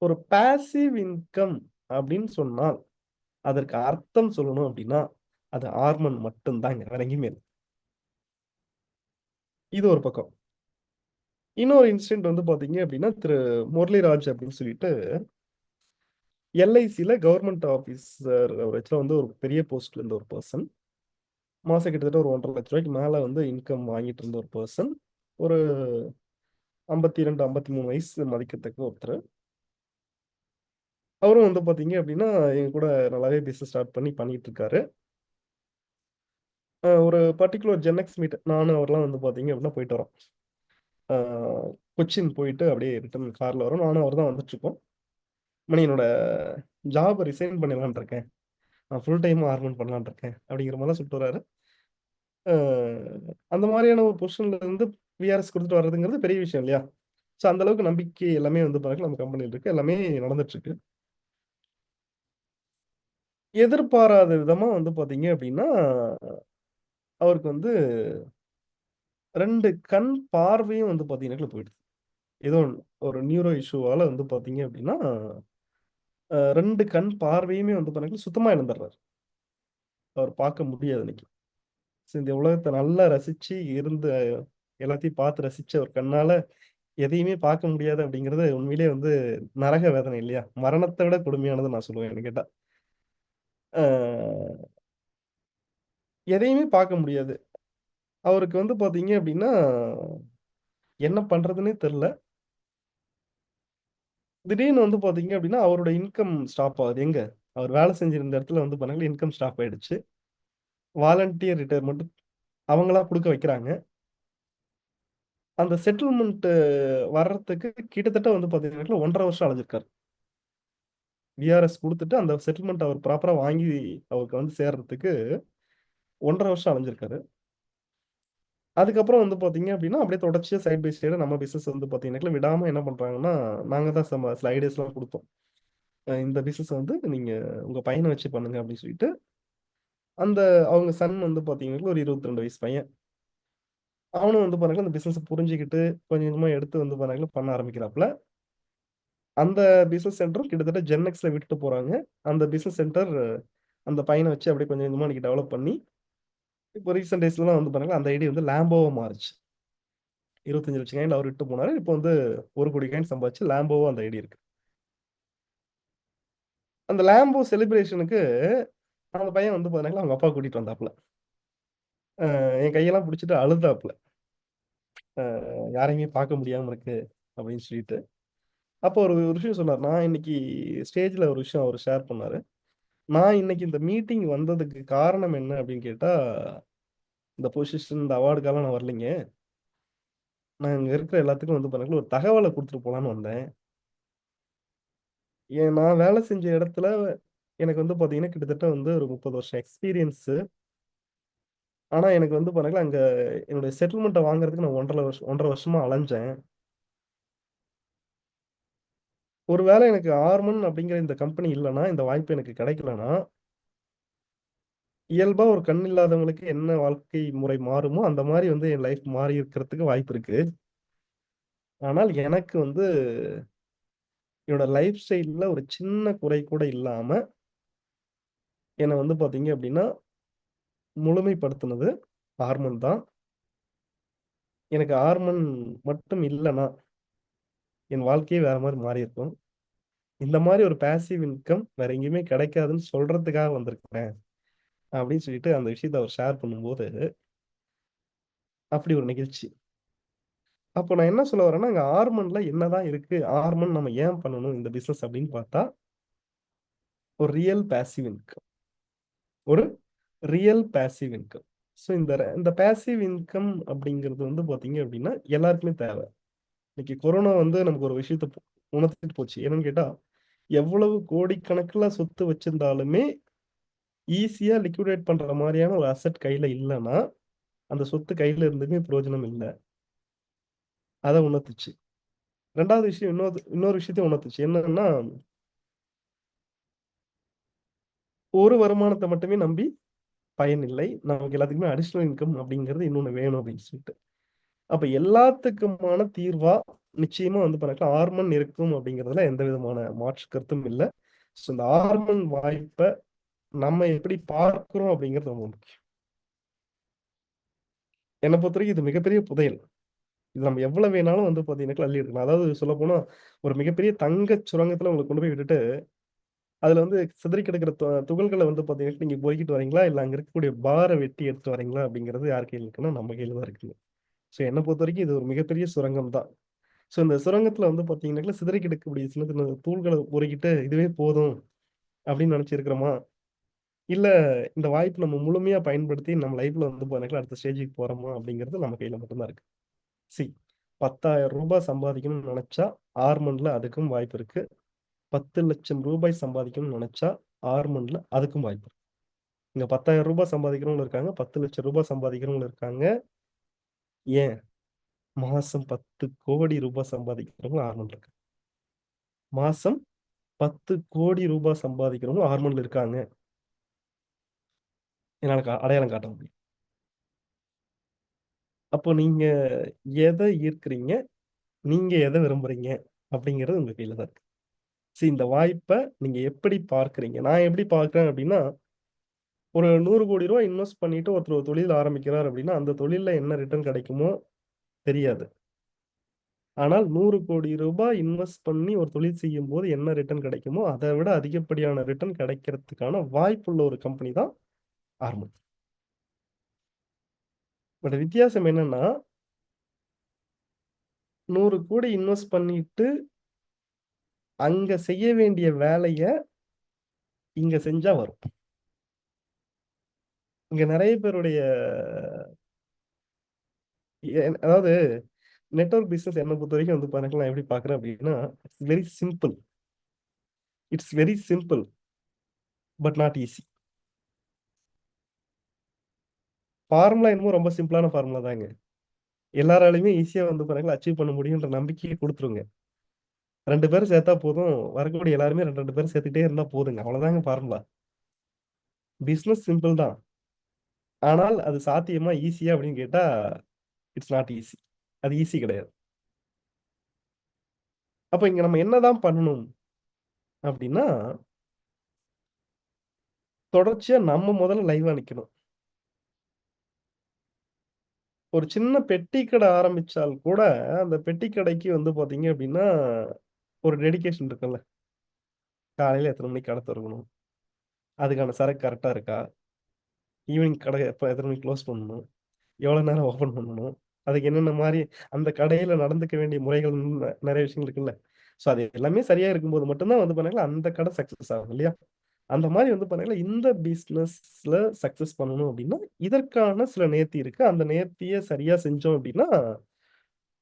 ஒரு பாசிவ் இன்கம் அப்படின்னு சொன்னால் அதற்கு அர்த்தம் சொல்லணும் அப்படின்னா, அது ஹார்மோன் மட்டும் தாங்க. வேற எங்கேயுமே இல்ல. இது ஒரு பக்கம். இன்னொரு இன்சிடென்ட் வந்து பார்த்தீங்க அப்படின்னா, திரு முரளிராஜ் அப்படின்னு சொல்லிட்டு எல்ஐசில கவர்ன்மென்ட் ஆஃபீசர் அவர் ஆக்சுவலா வந்து ஒரு பெரிய போஸ்ட்ல இருந்த ஒரு பெர்சன். மாசம் கிட்டத்தட்ட ஒரு 1,50,000 மேல வந்து இன்கம் வாங்கிட்டு இருந்த ஒரு பெர்சன். ஒரு 52, 53 வயசு மதிக்கத்தக்க ஒருத்தரு. அவரும் வந்து பார்த்தீங்க அப்படின்னா, எங்க கூட நல்லாவே பிசினஸ் ஸ்டார்ட் பண்ணிட்டு இருக்காரு. ஒரு பர்ட்டிகுலர் ஜென்எக்ஸ் மீட் நானும் அவர்லாம் வந்து பார்த்தீங்க அப்படின்னா போயிட்டு வரோம். ஆ கொச்சின் போயிட்டு அப்படியே ரிட்டர்ன் கார்ல வரோம். நானும் அவரும் தான் வந்துட்டுருக்கோம். மணி என்னோட ஜாப் ரிசைன் பண்ணிடலாம்ன்னு இருக்கேன். நான் ஃபுல் டைமா ஆர்மன் பண்ணலாம்ன்னு இருக்கேன். அப்படிங்கிற மாரிலாம் சொல்லிட்டு வராரு. அ அந்த மாரியான ஒரு பொசிஷன்ல இருந்து விஆர்எஸ் குடுத்துட்டு வர்றதுங்கிறது பெரிய விஷயம் இல்லையா? ஸோ அந்த அளவுக்கு நம்பிக்கை எல்லாமே வந்து பாத்தீங்கன்னா நம்ம கம்பெனில இருக்கு. எல்லாமே நடந்துட்டு இருக்கு. எதிர்பாராத விதமா வந்து பாத்தீங்க அப்படின்னா, அவருக்கு வந்து 2 கண் பார்வையும் வந்து பாத்தீங்கன்னா போயிடுது. ஏதோ ஒரு நியூரோ இஷ்யூவால வந்து பாத்தீங்க அப்படின்னா, 2 கண் பார்வையுமே வந்து பாத்தீங்கன்னா சுத்தமா இழந்துடுறாரு. அவர் பார்க்க முடியாது அன்னைக்கு. இந்த உலகத்த நல்லா ரசிச்சு இருந்து எல்லாத்தையும் பார்த்து ரசிச்ச ஒரு கண்ணால எதையுமே பார்க்க முடியாது அப்படிங்கிறது உண்மையிலேயே வந்து நரக வேதனை இல்லையா? மரணத்த விட கொடுமையானதுன்னு நான் சொல்லுவேன் என்ன கேட்டா. அ எதையுமே பார்க்க முடியாது. அவருக்கு வந்து பார்த்தீங்க அப்படின்னா, என்ன பண்றதுன்னே தெரியல. திடீர்னு வந்து பார்த்தீங்க அப்படின்னா, அவரோட இன்கம் ஸ்டாப் ஆகுது. எங்க? அவர் வேலை செஞ்சிருந்த இடத்துல வந்து பார்த்தீங்கன்னா, இன்கம் ஸ்டாப் ஆயிடுச்சு. வாலண்டியர் ரிட்டயர்மென்ட் அவங்களா குடுக்க வைக்கிறாங்க. அந்த செட்டில்மென்ட் வர்றதுக்கு கிட்டத்தட்ட வந்து பார்த்தீங்கன்னா, 1 1/2 வருஷம் அலைஞ்சிருக்காரு. விஆர்எஸ் குடுத்துட்டு அந்த செட்டில்மென்ட் அவர் ப்ராப்பரா வாங்கி அவருக்கு வந்து சேர்றதுக்கு 1 1/2 வருஷம் அலைஞ்சிருக்காரு. அதுக்கப்புறம் வந்து பார்த்தீங்க அப்டின்னா, அப்படியே தொடர்ச்சியா சைட் பை சைடா நம்ம பிசினஸ் வந்து பார்த்தீங்கன்னாக்க விடாம என்ன பண்றாங்கன்னா, நாங்க தான் சில ஐடியாஸ்லாம் குடுத்தோம். இந்த பிசினஸ் வந்து நீங்க உங்க பையன வச்சு பண்ணுங்க அப்டின்னு சொல்லிட்டு, அந்த அவங்க சன் வந்து பார்த்தீங்கன்னா ஒரு 22 வயசு பையன். அவனும் வந்து பாருங்களேன் அந்த பிசினஸ் புரிஞ்சுக்கிட்டு கொஞ்சம் கொஞ்சமா எடுத்து வந்து பாருங்களேன் பண்ண ஆரம்பிக்கிறாப்புல. அந்த பிசினஸ் சென்டரும் கிட்டத்தட்ட ஜென்எக்ஸ்ல விட்டுட்டு போறாங்க. அந்த பிசினஸ் சென்டர் அந்த பையன வச்சு அப்படியே கொஞ்சம் கொஞ்சமா இன்னைக்கு டெவலப் பண்ணி, இப்போ ரீசென்ட் டேஸ்லலாம் வந்து பாருங்களேன் அந்த ஐடி வந்து லாம்போவா மாறுச்சு. 25,00,000 காயின் அவர் விட்டு போனாரு. இப்போ வந்து 1,00,00,000 காயின் சம்பாதிச்சு லாம்போவா அந்த ஐடி இருக்கு. அந்த லாம்போ செலிப்ரேஷனுக்கு அந்த பையன் வந்து பாத்தீங்கன்னா, அவங்க அப்பா கூட்டிட்டு வந்தாப்புல. என் கையெல்லாம் புடிச்சுட்டு அழுதாப்புல. அ யாரையுமே பார்க்க முடியாம இருக்கு அப்படின்னு சொல்லிட்டு. அப்போ ஒரு ஒரு விஷயம் சொன்னாரு. நான் இன்னைக்கு ஸ்டேஜ்ல ஒரு விஷயம் அவரு ஷேர் பண்ணாரு. நான் இன்னைக்கு இந்த மீட்டிங் வந்ததுக்கு காரணம் என்ன அப்படின்னு கேட்டா, இந்த பொசிஷன், இந்த அவார்டுக்காலாம் நான் வரலைங்க. நான் இங்க இருக்கிற எல்லாத்துக்கும் வந்து பாத்தீங்கன்னா, ஒரு தகவல குடுத்துட்டு போலான்னு வந்தேன். நான் வேலை செஞ்ச இடத்துல எனக்கு வந்து பாத்தீங்கன்னா, கிட்டத்தட்ட வந்து ஒரு 30 வருஷம் எக்ஸ்பீரியன்ஸு. ஆனா எனக்கு வந்து பாத்தீங்கன்னா, அங்க என்னுடைய செட்டில்மென்ட்ட வாங்குறதுக்கு நான் 1 1/2 வருஷமா அலைஞ்சேன். ஒரு வேளை எனக்கு ஆர்மன் அப்படிங்கிற இந்த கம்பெனி இல்லன்னா, இந்த வாய்ப்பு எனக்கு கிடைக்கலன்னா, இயல்பா ஒரு கண் இல்லாதவங்களுக்கு என்ன வாழ்க்கை முறை மாறுமோ, அந்த மாரி வந்து என் லைஃப் மாறி இருக்கிறதுக்கு வாய்ப்பு இருக்கு. ஆனால் எனக்கு வந்து என்னோட லைஃப் ஸ்டைல்ல ஒரு சின்ன குறை கூட இல்லாம, என்ன வந்து பாத்தீங்க அப்படின்னா, முழுமைப்படுத்துனது ஹார்மோன் தான். எனக்கு ஹார்மோன் மட்டும் இல்லன்னா, என் வாழ்க்கையே வேற மாரி மாறியிருக்கும். இந்த மாரி ஒரு பேசிவ் இன்கம் வேற எங்கேயுமே கிடைக்காதுன்னு சொல்றதுக்காக வந்திருக்கிறேன். அப்படின்னு சொல்லிட்டு அந்த விஷயத்த அவர் ஷேர் பண்ணும்போது, அப்படி ஒரு நிகழ்ச்சி. அப்போ நான் என்ன சொல்ல வரேன்னா, அங்க ஆர்மன்ல என்னதான் இருக்கு? ஆர்மன் நம்ம ஏன் பண்ணணும் இந்த பிசினஸ் அப்படின்னு பார்த்தா, ஒரு ரியல் பேசிவ் இன்கம். ஒரு ரியல் பேசிவ் இன்கம். ஸோ இந்த பேசிவ் இன்கம் அப்படிங்கிறது வந்து பார்த்தீங்க அப்படின்னா, எல்லாருக்குமே தேவை. இன்னைக்கு கொரோனா வந்து நமக்கு ஒரு விஷயத்த உணர்த்திட்டு போச்சு. என்னன்னு கேட்டா, எவ்வளவு கோடிக்கணக்குல சொத்து வச்சிருந்தாலுமே, ஈஸியா லிக்விடேட் பண்ற மாரியான ஒரு அசெட் கையில இல்லன்னா, அந்த சொத்து கையில இருந்துமே பிரயோஜனம் இல்ல. அத உணர்த்துச்சு. 2வது விஷயம் இன்னொரு விஷயத்தையும் உணர்த்துச்சு. என்னன்னா, ஒரு வருமானத்த மட்டுமே நம்பி பயன் இல்லை. நமக்கு எல்லாத்துக்குமே அடிஷனல் இன்கம் அப்படிங்கிறது இன்னொன்னு வேணும் அப்படின்னு சொல்லிட்டு. அப்ப எல்லாத்துக்குமான தீர்வா நிச்சயமா வந்து பார்த்தீங்கன்னா, ஆர்மன் இருக்கும் அப்படிங்கிறதுல எந்த விதமான மாற்று கருத்தும் இல்ல. ஸோ இந்த ஆர்மன் வாய்ப்ப நம்ம எப்படி பார்க்கிறோம் அப்படிங்கிறது ரொம்ப முக்கியம். என்ன பொறுத்தவரைக்கும் இது மிகப்பெரிய புதையல். இது நம்ம எவ்வளவு வேணாலும் வந்து பார்த்தீங்கன்னாக்க அள்ளி எடுக்கலாம். அதாவது சொல்லப்போனா, ஒரு மிகப்பெரிய தங்கச் சுரங்கத்துல உங்கள கொண்டு போய் விட்டுட்டு, அதுல வந்து சிதறி கிடக்கிற துகள்கள வந்து பார்த்தீங்கன்னா, நீங்க பொறுக்கிட்டு வரீங்களா? இல்ல அங்க இருக்கக்கூடிய பார வெட்டி எடுத்துட்டு வரீங்களா? அப்படிங்கிறது யார் கையில இருக்குன்னா, நம்ம கையில தான் இருக்குங்க. ஸோ என்ன பொறுத்தவரைக்கும் இது ஒரு மிகப்பெரிய சுரங்கம் தான். ஸோ இந்த சுரங்கத்துல வந்து பார்த்தீங்கன்னாக்க, சிதறி கிடக்கக்கூடிய சின்ன சின்ன தூள்கள பொறுக்கிட்டு, இதுவே போதும் அப்படின்னு நினைச்சு இருக்கிறோமா? இல்ல இந்த வாய்ப்பு நம்ம முழுமையா பயன்படுத்தி நம்ம லைஃப்ல வந்து பார்த்தீங்கன்னா, அடுத்த ஸ்டேஜ்க்கு போறோமா? அப்படிங்கிறது நம்ம கையில மட்டும் தான் இருக்கு. சி ரூ. 10,000 சம்பாதிக்கணும்னு நெனச்சா, ஆர்மன்ல அதுக்கும் வாய்ப்பு இருக்கு. ரூ. 10,00,000 சம்பாதிக்கணும்னு நெனச்சா, ஆர்மன்ல அதுக்கும் வாய்ப்பு இருக்கு. இங்க ரூ. 10,000 சம்பாதிக்கிறவங்களும் இருக்காங்க. ரூ. 10,00,000 சம்பாதிக்கிறவங்களும் இருக்காங்க. ஏன் மாசம் ரூ. 10,00,00,000 சம்பாதிக்கிறவங்க ஆர்மன்ல இருக்காங்க. மாசம் ரூ. 10,00,00,000 சம்பாதிக்கிறவங்க ஆர்மன்ல இருக்காங்க. என்னால அடையாளம் காட்ட முடியும். அப்போ நீங்க எத ஈர்க்கிறீங்க? நீங்க எத விரும்புறீங்க? அப்படிங்கிறது உங்க கையில தான் இருக்கு. இந்த வாய்ப்ப நீங்க எப்படி பார்க்கிறீங்க? நான் எப்படி பார்க்கிறேன் அப்படின்னா, ஒரு ரூ. 100,00,00,000 இன்வெஸ்ட் பண்ணிட்டு ஒருத்தர் ஒரு தொழில் ஆரம்பிக்கிறார் அப்படின்னா, அந்த தொழில்ல என்ன ரிட்டர்ன் கிடைக்குமோ தெரியாது. ஆனால் ரூ. 100,00,00,000 இன்வெஸ்ட் பண்ணி ஒரு தொழில் செய்யும்போது என்ன ரிட்டர்ன் கிடைக்குமோ, அத விட அதிகப்படியான ரிட்டர்ன் கிடைக்கிறதுக்கான வாய்ப்புள்ள ஒரு கம்பெனி தான் ஆர்மன். பட் வித்தியாசம் என்னன்னா, 100,00,00,000 இன்வெஸ்ட் பண்ணிட்டு, அங்க செய்ய வேண்டிய வேலைய இங்க செஞ்சா வரும். இங்க நெறைய பேருடைய அதாவது நெட்வொர்க் பிசினஸ் என்ன பொறுத்தவரைக்கும் வந்து பாத்தீங்கன்னா, நான் எப்படி பார்க்குறேன் அப்படின்னா, it's very simple. It's very simple. But not easy. Formula என்னமோ ரொம்ப சிம்பிளான ஃபார்முலா தாங்க. எல்லாராலயுமே ஈஸியா வந்து பாத்தீங்கன்னா, அச்சீவ் பண்ண முடியுன்ற நம்பிக்கைய குடுத்துருங்க. 2 பேரும் சேர்த்தா போதும். வரக்கூடிய எல்லாருமே 2, 2 பேரும் சேர்த்துக்கிட்டே இருந்தா போதுங்க. அவ்வளோதாங்க ஃபார்முலா. பிசினஸ் சிம்பிள் தான். ஆனால் அது சாத்தியமா, ஈஸியா அப்படின்னு கேட்டா, இட்ஸ் நாட் ஈஸி. அது ஈஸி கிடையாது. அப்ப இங்க நம்ம என்னதான் பண்ணணும் அப்படின்னா, தொடர்ச்சியா நம்ம முதல்ல லைவா நிக்கணும். ஒரு சின்ன பெட்டி கடை ஆரம்பிச்சால் கூட, அந்த பெட்டி கடைக்கு வந்து பாத்தீங்க அப்படின்னா, ஒரு டெடிகேஷன் இருக்குல்ல. காலையில எத்தனை மணிக்கு கடை திறக்கணும்? அதுக்கான சரக்கு கரெக்ட்டா இருக்கா? ஈவினிங் கடை எப்ப எத்தனை மணிக்கு க்ளோஸ் பண்ணணும்? எவ்வளவு நேரம் ஓப்பன் பண்ணணும்? அதுக்கு என்னென்ன மாரி அந்த கடையில நடந்துக்க வேண்டிய முறைகள் நெறைய விஷயங்கள் இருக்குல்ல. ஸோ அது எல்லாமே சரியா இருக்கும்போது மட்டும் தான் வந்து பாத்தீங்கன்னா, அந்த கடை சக்சஸ் ஆகும் இல்லையா? அந்த மாரி வந்து பாத்தீங்கன்னா, இந்த பிசினஸ்ல சக்சஸ் பண்ணணும் அப்படின்னா, இதற்கான சில நேர்த்தி இருக்கு. அந்த நேர்த்திய சரியா செஞ்சோம் அப்படின்னா,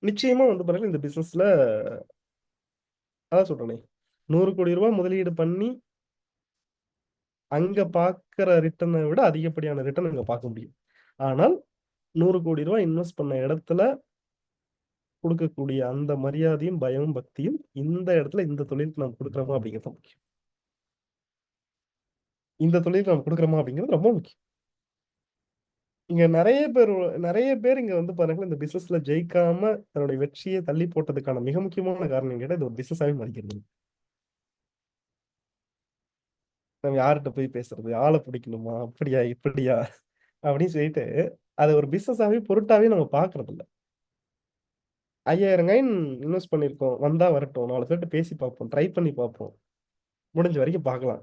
நிச்சயமா வந்து பாத்தீங்கன்னா, இந்த பிசினஸ்ல அதான் சொல்றேனே, ரூ. 100,00,00,000 முதலீடு பண்ணி, அங்க பாக்குற ரிட்டர்ன விட அதிகப்படியான ரிட்டர்ன் அங்க பார்க்க முடியும். ஆனால் ரூ. 100,00,00,000 இன்வெஸ்ட் பண்ண இடத்துல குடுக்கக்கூடிய அந்த மரியாதையும், பயமும், பக்தியும் இந்த இடத்துல இந்த தொழிலுக்கு நம்ம குடுக்குறோமா அப்படிங்கிறது தான் முக்கியம். இந்த தொழிலுக்கு நம்ம குடுக்குறோமா அப்படிங்கிறது ரொம்ப முக்கியம். இங்க நெறைய பேர் இங்க வந்து பாருங்களேன், இந்த பிசினஸ்ல ஜெயிக்காம தன்னுடைய வெற்றிய தள்ளி போட்டதுக்கான மிக முக்கியமான காரணம் கேட்டா, இது ஒரு பிசினஸாவே மதிக்கிறது இல்ல. நம்ம யார்ட்ட போய் பேசுறது? ஆள புடிக்கணுமா? அப்படியா? இப்படியா? அப்படின்னு சொல்லிட்டு, அத ஒரு பிசினஸாவே பொருட்டாவே நம்ம பார்க்கறது இல்ல. 5000 இன்வெஸ்ட் பண்ணியிருக்கோம். வந்தா வரட்டும். 4 பேர்ட்ட பேசி பார்ப்போம். ட்ரை பண்ணி பார்ப்போம். முடிஞ்ச வரைக்கும் பார்க்கலாம்.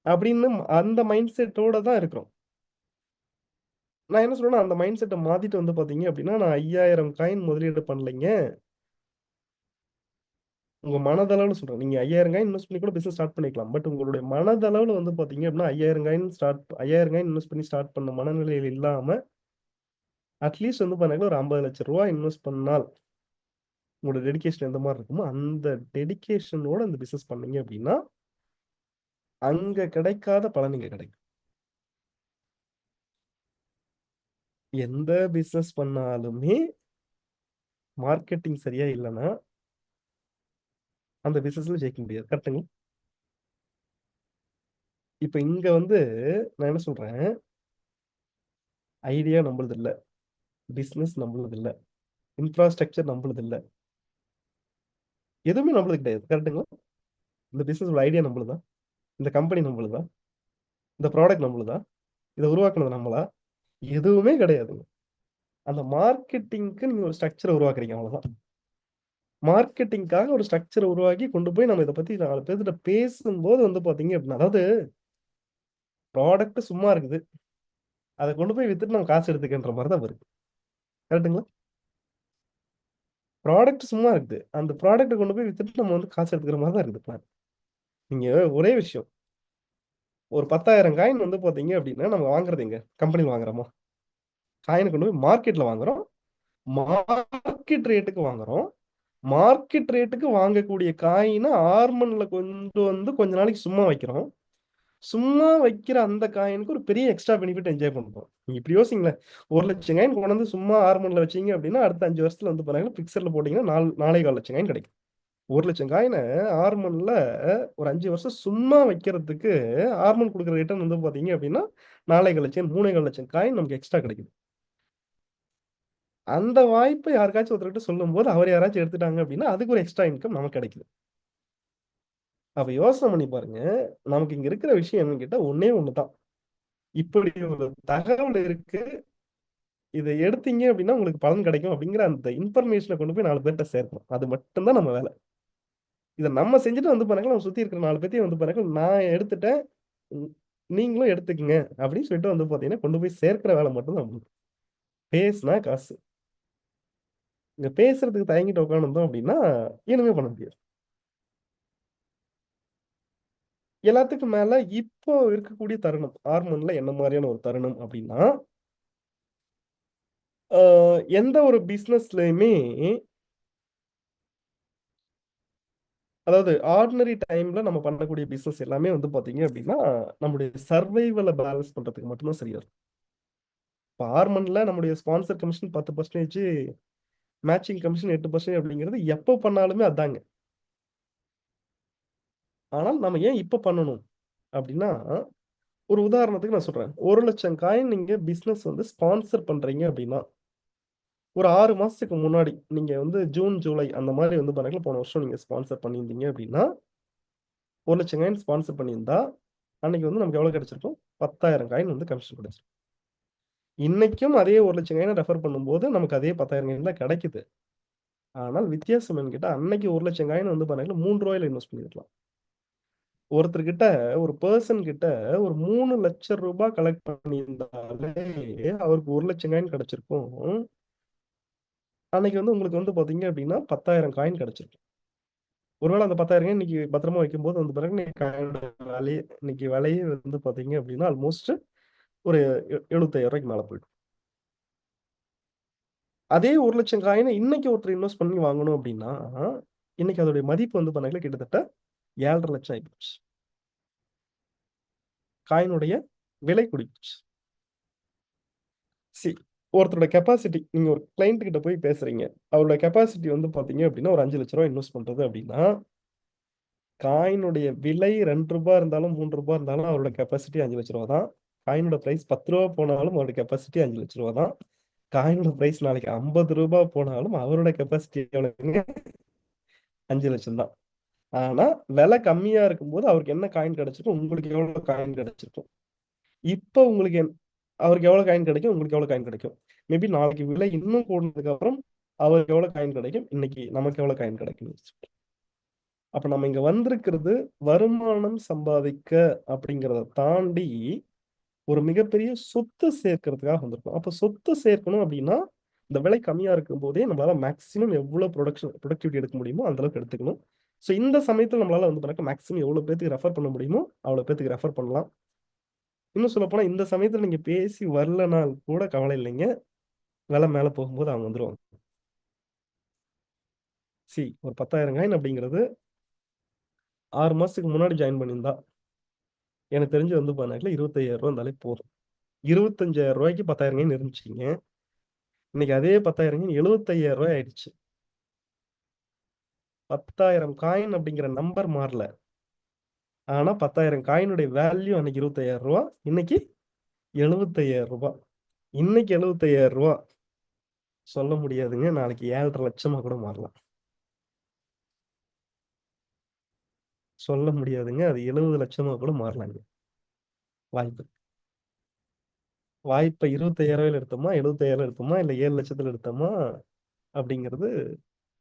அப்படின்னு அந்த மைண்ட் செட்டோட தான் இருக்கிறோம். நான் என்ன சொல்றேன்னா, அந்த மைண்ட் செட்ட மாத்திட்டு வந்து பார்த்தீங்க அப்படின்னா, நான் 5000 முதலீடு பண்ணலைங்க. உங்க மனதளவுல சொல்றேன். நீங்க 5000 இன்வெஸ்ட் பண்ணி கூட பிசினஸ் ஸ்டார்ட் பண்ணிக்கலாம். பட் உங்களுடைய மனதளவுல வந்து பார்த்தீங்க அப்படின்னா, 5000 இன்வெஸ்ட் பண்ணி ஸ்டார்ட் பண்ண மனநிலையில் இல்லாம, அட்லீஸ்ட் வந்து பார்த்தீங்கன்னா, ஒரு ரூ. 50,00,000 இன்வெஸ்ட் பண்ணால், உங்களோட டெடிகேஷன் எந்த மாரி இருக்குமோ, அந்த டெடிகேஷனோட அந்த பிசினஸ் பண்ணீங்க அப்படின்னா, அங்க கிடைக்காத பலன் இங்க கிடைக்கும். எந்த பிசினஸ் பண்ணாலுமே, மார்க்கெட்டிங் சரியா இல்லன்னா, அந்த பிசினஸ்ல ஜெயிக்க முடியாது. கரெக்ட்டுங்களா? இப்ப இங்க வந்து நான் என்ன சொல்றேன், ஐடியா நம்மளது இல்ல. பிசினஸ் நம்மளது இல்ல. இன்ஃப்ராஸ்ட்ரக்சர் நம்மளது இல்ல. எதுவுமே நம்மளது கிடையாது. கரெக்ட்டுங்களா? இந்த பிசினஸோட ஐடியா நம்மளுதா? இந்த கம்பெனி நம்மளுதா? இந்த ப்ராடக்ட் நம்மளுதா? இத உருவாக்குனது நம்மளா? எதுவுமே கிடையாதுங்க. அந்த மார்க்கெட்டிங்க்கு நீங்க ஒரு ஸ்ட்ரக்சர உருவாக்குறீங்க அவ்வளவுதான். மார்க்கெட்டிங்க்காக ஒரு ஸ்ட்ரக்சர உருவாக்கி கொண்டு போய் நம்ம இத பத்தி 4 பேர்கிட்ட பேசும்போது வந்து பார்த்தீங்க அப்படின்னா, அதாவது ப்ராடக்ட் சும்மா இருக்குது. அத கொண்டு போய் வித்துட்டு நம்ம காசு எடுத்துக்கன்ற மாரி தான் வருது. கரெக்ட்டுங்களா? ப்ராடக்ட் சும்மா இருக்குது. அந்த ப்ராடக்ட்ட கொண்டு போய் வித்துட்டு நம்ம வந்து காசு எடுத்துக்கிற மாரி தான் இருக்குது பிளான். நீங்க ஒரே விஷயம். ஒரு 10,000 வந்து பார்த்தீங்க அப்படின்னா, நம்ம வாங்குறது எங்க? கம்பெனில வாங்குறோமா? காயின கொண்டு போய் மார்க்கெட்ல வாங்குறோம். மார்க்கெட் ரேட்டுக்கு வாங்குறோம். மார்க்கெட் ரேட்டுக்கு வாங்கக்கூடிய காயின ஆர்மன்ல கொண்டு வந்து கொஞ்ச நாளைக்கு சும்மா வைக்கிறோம். சும்மா வைக்கிற அந்த காயினுக்கு ஒரு பெரிய எக்ஸ்ட்ரா பெனிஃபிட் என்ஜாய் பண்றோம். நீங்க இப்படி யோசிங்களேன். 1,00,000 கொண்டு வந்து சும்மா ஆர்மன்ல வச்சீங்க அப்படின்னா, அடுத்த 5 வருஷத்துல வந்து பாத்தீங்கன்னா, பிக்ஸர்ல போட்டீங்கன்னா 4,00,000 கிடைக்கும். 1,00,000 ஆர்மன்ல ஒரு 5 வருஷம் சும்மா வைக்கிறதுக்கு ஆர்மன் குடுக்குற ரிட்டர்ன் வந்து பாத்தீங்க அப்படின்னா, 4,50,000 3,50,000 நமக்கு எக்ஸ்ட்ரா கிடைக்குது. அந்த வாய்ப்ப யாருக்காச்சும் ஒருத்தர்கிட்ட சொல்லும்போது, அவர் யாராச்சும் எடுத்துட்டாங்க அப்படின்னா, அதுக்கு ஒரு எக்ஸ்ட்ரா இன்கம் நமக்கு கிடைக்குது. அப்ப யோசனை பண்ணி பாருங்க. நமக்கு இங்க இருக்கிற விஷயம் என்னன்னு கேட்டா, ஒண்ணே ஒண்ணு தான். இப்படி ஒரு தகவல் இருக்கு. இத எடுத்தீங்க அப்படின்னா, உங்களுக்கு பலன் கிடைக்கும் அப்படிங்கிற அந்த இன்ஃபர்மேஷன கொண்டு போய் 4 பேர்ட்ட சேர்க்கணும். அது மட்டும் தான் நம்ம வேல. இத நம்ம செஞ்சுட்டு வந்து பாருங்க, நம்ம சுத்தி இருக்கிற 4 பேத்தையும் வந்து பாருங்க, நான் எடுத்துட்டேன். ம் நீங்களும் எடுத்துக்கங்க அப்படின்னு சொல்லிட்டு வந்து பாத்தீங்கன்னா, கொண்டு போய் சேர்க்கிற வேல மட்டும் தான் நம்மளுது. பேசுனா காசு. இங்க பேசுறதுக்கு தயங்கிட்டு உட்கார்ந்திருந்தோம் அப்படின்னா, ஒண்ணுமே பண்ண முடியாது. எல்லாத்துக்கும் மேல இப்போ இருக்கக்கூடிய தருணம். ஹார்மோன்ல என்ன மாரியான ஒரு தருணம் அப்படின்னா, அ எந்த ஒரு பிசினஸ்லயுமே அதாவது ஆர்டினரி டைம்ல நம்ம பண்ணக்கூடிய பிசினஸ் எல்லாமே வந்து பார்த்தீங்க அப்படின்னா, நம்முடைய சர்வைவல பேலன்ஸ் பண்றதுக்கு மட்டும் தான் சரியா இருக்கும். இப்ப ஆர்மன்ல நம்முடைய ஸ்பான்சர் கமிஷன் 10% மேட்சிங் கமிஷன் 8% அப்படிங்கிறது எப்ப பண்ணாலுமே அதாங்க. ஆனால் நம்ம ஏன் இப்ப பண்ணணும்? அப்படின்னா, ஒரு உதாரணத்துக்கு நான் சொல்றேன். 1,00,000 நீங்க பிசினஸ் வந்து ஸ்பான்சர் பண்றீங்க அப்படின்னா, ஒரு 6 மாசத்துக்கு முன்னாடி நீங்க வந்து ஜூன், ஜூலை அந்த மாதிரி வந்து பாத்தீங்கன்னா போன வருஷம் நீங்க ஸ்பான்சர் பண்ணியிருந்தீங்க அப்படின்னா, 1,00,000 காயின் ஸ்பான்சர் பண்ணியிருந்தா, அன்னைக்கு வந்து நமக்கு எவ்வளவு கிடைச்சிருக்கும்? 10,000 காயின் வந்து கமிஷன் கிடைச்சிருக்கும். இன்னைக்கும் அதே 1,00,000 காயின ரெஃபர் பண்ணும்போது நமக்கு அதே 10,000 காயின் தான் கிடைக்குது. ஆனால் வித்தியாசம் என்னன்னு கேட்டா, அன்னைக்கு 1,00,000 காயின் வந்து பாத்தீங்கன்னா ரூ. 3ல இன்வெஸ்ட் பண்ணிருக்கலாம். ஒருத்தர்கிட்ட ஒரு பெர்சன் கிட்ட ஒரு 3,00,000 ரூபாய் கலெக்ட் பண்ணியிருந்தாலே அவருக்கு 1,00,000 காயின் கிடைச்சிருக்கும். அன்னைக்கு வந்து உங்களுக்கு வந்து பாத்தீங்க அப்படின்னா 10,000 காயின் கிடைச்சிருக்கும். ஒருவேளை அந்த 10,000 காயின் இன்னைக்கு பத்திரமா வைக்கும்போது வந்து பாத்தீங்கன்னா இன்னைக்கு காயினோட விலையே இன்னைக்கு விலையே வந்து பாத்தீங்க அப்படின்னா ஆல்மோஸ்ட் ஒரு 75,000 ரூபாய்க்கு மேல போயிடும். அதே 1,00,000 காயினை இன்னைக்கு ஒருத்தர் இன்வெஸ்ட் பண்ணி வாங்கணும் அப்படின்னா, இன்னைக்கு அதோடைய மதிப்பு வந்து பாத்தீங்கன்னா கிட்டத்தட்ட 7,5 லட்சம் ஆயிப்போச்சு. காயினுடைய விலை கூடிப்போச்சு. சி ஒருத்தரோட கெப்பாசிட்டி நீங்க ஒரு கிளையண்ட் கிட்ட போய் பேசுறீங்க. அவரோட கெப்பாசிட்டி வந்து பாத்தீங்க அப்படின்னா ஒரு 5 லட்சம் ரூபாய் இன்வெஸ்ட் பண்றது அப்படின்னா, காயினுடைய விலை ரூ. 2 இருந்தாலும், ரூ. 3 இருந்தாலும் அவரோட கெப்பாசிட்டி 5 லட்சம் ரூபாய் தான். காயினோட பிரைஸ் ரூ. 10 போனாலும் அவரோட கெப்பாசிட்டி 5 லட்சம் ரூபாய் தான். காயினோட பிரைஸ் நாளைக்கு ரூ. 50 போனாலும் அவரோட கெப்பாசிட்டி எவ்வளவுங்க? 5 லட்சம் தான். ஆனா விலை கம்மியா இருக்கும்போது அவருக்கு என்ன காயின் கிடைச்சிருக்கும்? உங்களுக்கு எவ்வளவு காயின் கிடைச்சிருக்கும்? இப்ப உங்களுக்கு அவருக்கு எவ்வளவு காயின் கிடைக்கும்? உங்களுக்கு எவ்வளவு காயின் கிடைக்கும்? மேபி நாளைக்கு விலை இன்னும் கூடுனதுக்கு அப்புறம் அவருக்கு எவ்வளவு காயின் கிடைக்கும்? இன்னைக்கு நமக்கு எவ்வளவு காயின் கிடைக்கும்? அப்ப நம்ம இங்க வந்திருக்கிறது வருமானம் சம்பாதிக்க அப்படிங்கிறத தாண்டி ஒரு மிகப்பெரிய சொத்து சேர்க்கறதுக்காக வந்திருக்கோம். அப்ப சொத்து சேர்க்கணும் அப்படின்னா இந்த விலை கம்மியா இருக்கும் போதே நம்மளால மேக்சிமம் எவ்வளவு ப்ரொடக்டிவிட்டி எடுக்க முடியுமோ அந்த அளவுக்கு எடுத்துக்கணும். ஸோ இந்த சமயத்தில் நம்மளால வந்து பண்ண மேக்சிமம் எவ்வளவு பேத்துக்கு ரெஃபர் பண்ண முடியுமோ அவ்வளவு பேத்துக்கு ரெஃபர் பண்ணலாம். இன்னும் சொல்ல போனா இந்த சமயத்துல நீங்க பேசி வரலனால் கூட கவலை இல்லைங்க. விலை மேல போகும்போது அவங்க வந்துருவாங்க. ஒரு 10,000 காயின் அப்படிங்கிறது 6 மாசத்துக்கு முன்னாடி ஜாயின் பண்ணியிருந்தா எனக்கு தெரிஞ்சு வந்து பாத்தீங்கன்னா 25,000 ரூபாய் இருந்தாலே போதும். 25,000 ரூபாய்க்கு 10,000 காயின் இருந்துச்சுங்க. இன்னைக்கு அதே 10,000 காயின் 75,000 ரூபாய் ஆயிடுச்சு. 10,000 காயின் அப்படிங்கிற நம்பர் மாறல. ஆனா 10,000 காயினுடைய வேல்யூ அன்னைக்கு 25,000 ரூபாய். இன்னைக்கு 75,000 ரூபாய். இன்னைக்கு 75,000 ரூபாய் சொல்ல முடியாதுங்க. நாளைக்கு 7,5 லட்சமா கூட மாறலாம். சொல்ல முடியாதுங்க. அது 70 லட்சமா கூட மாறலாங்க. வாய்ப்பு. வாய்ப்பை 25,000 எடுத்தோமா, 75,000 எடுத்தோமா, இல்ல 7 லட்சத்துல எடுத்தோமா அப்படிங்கிறது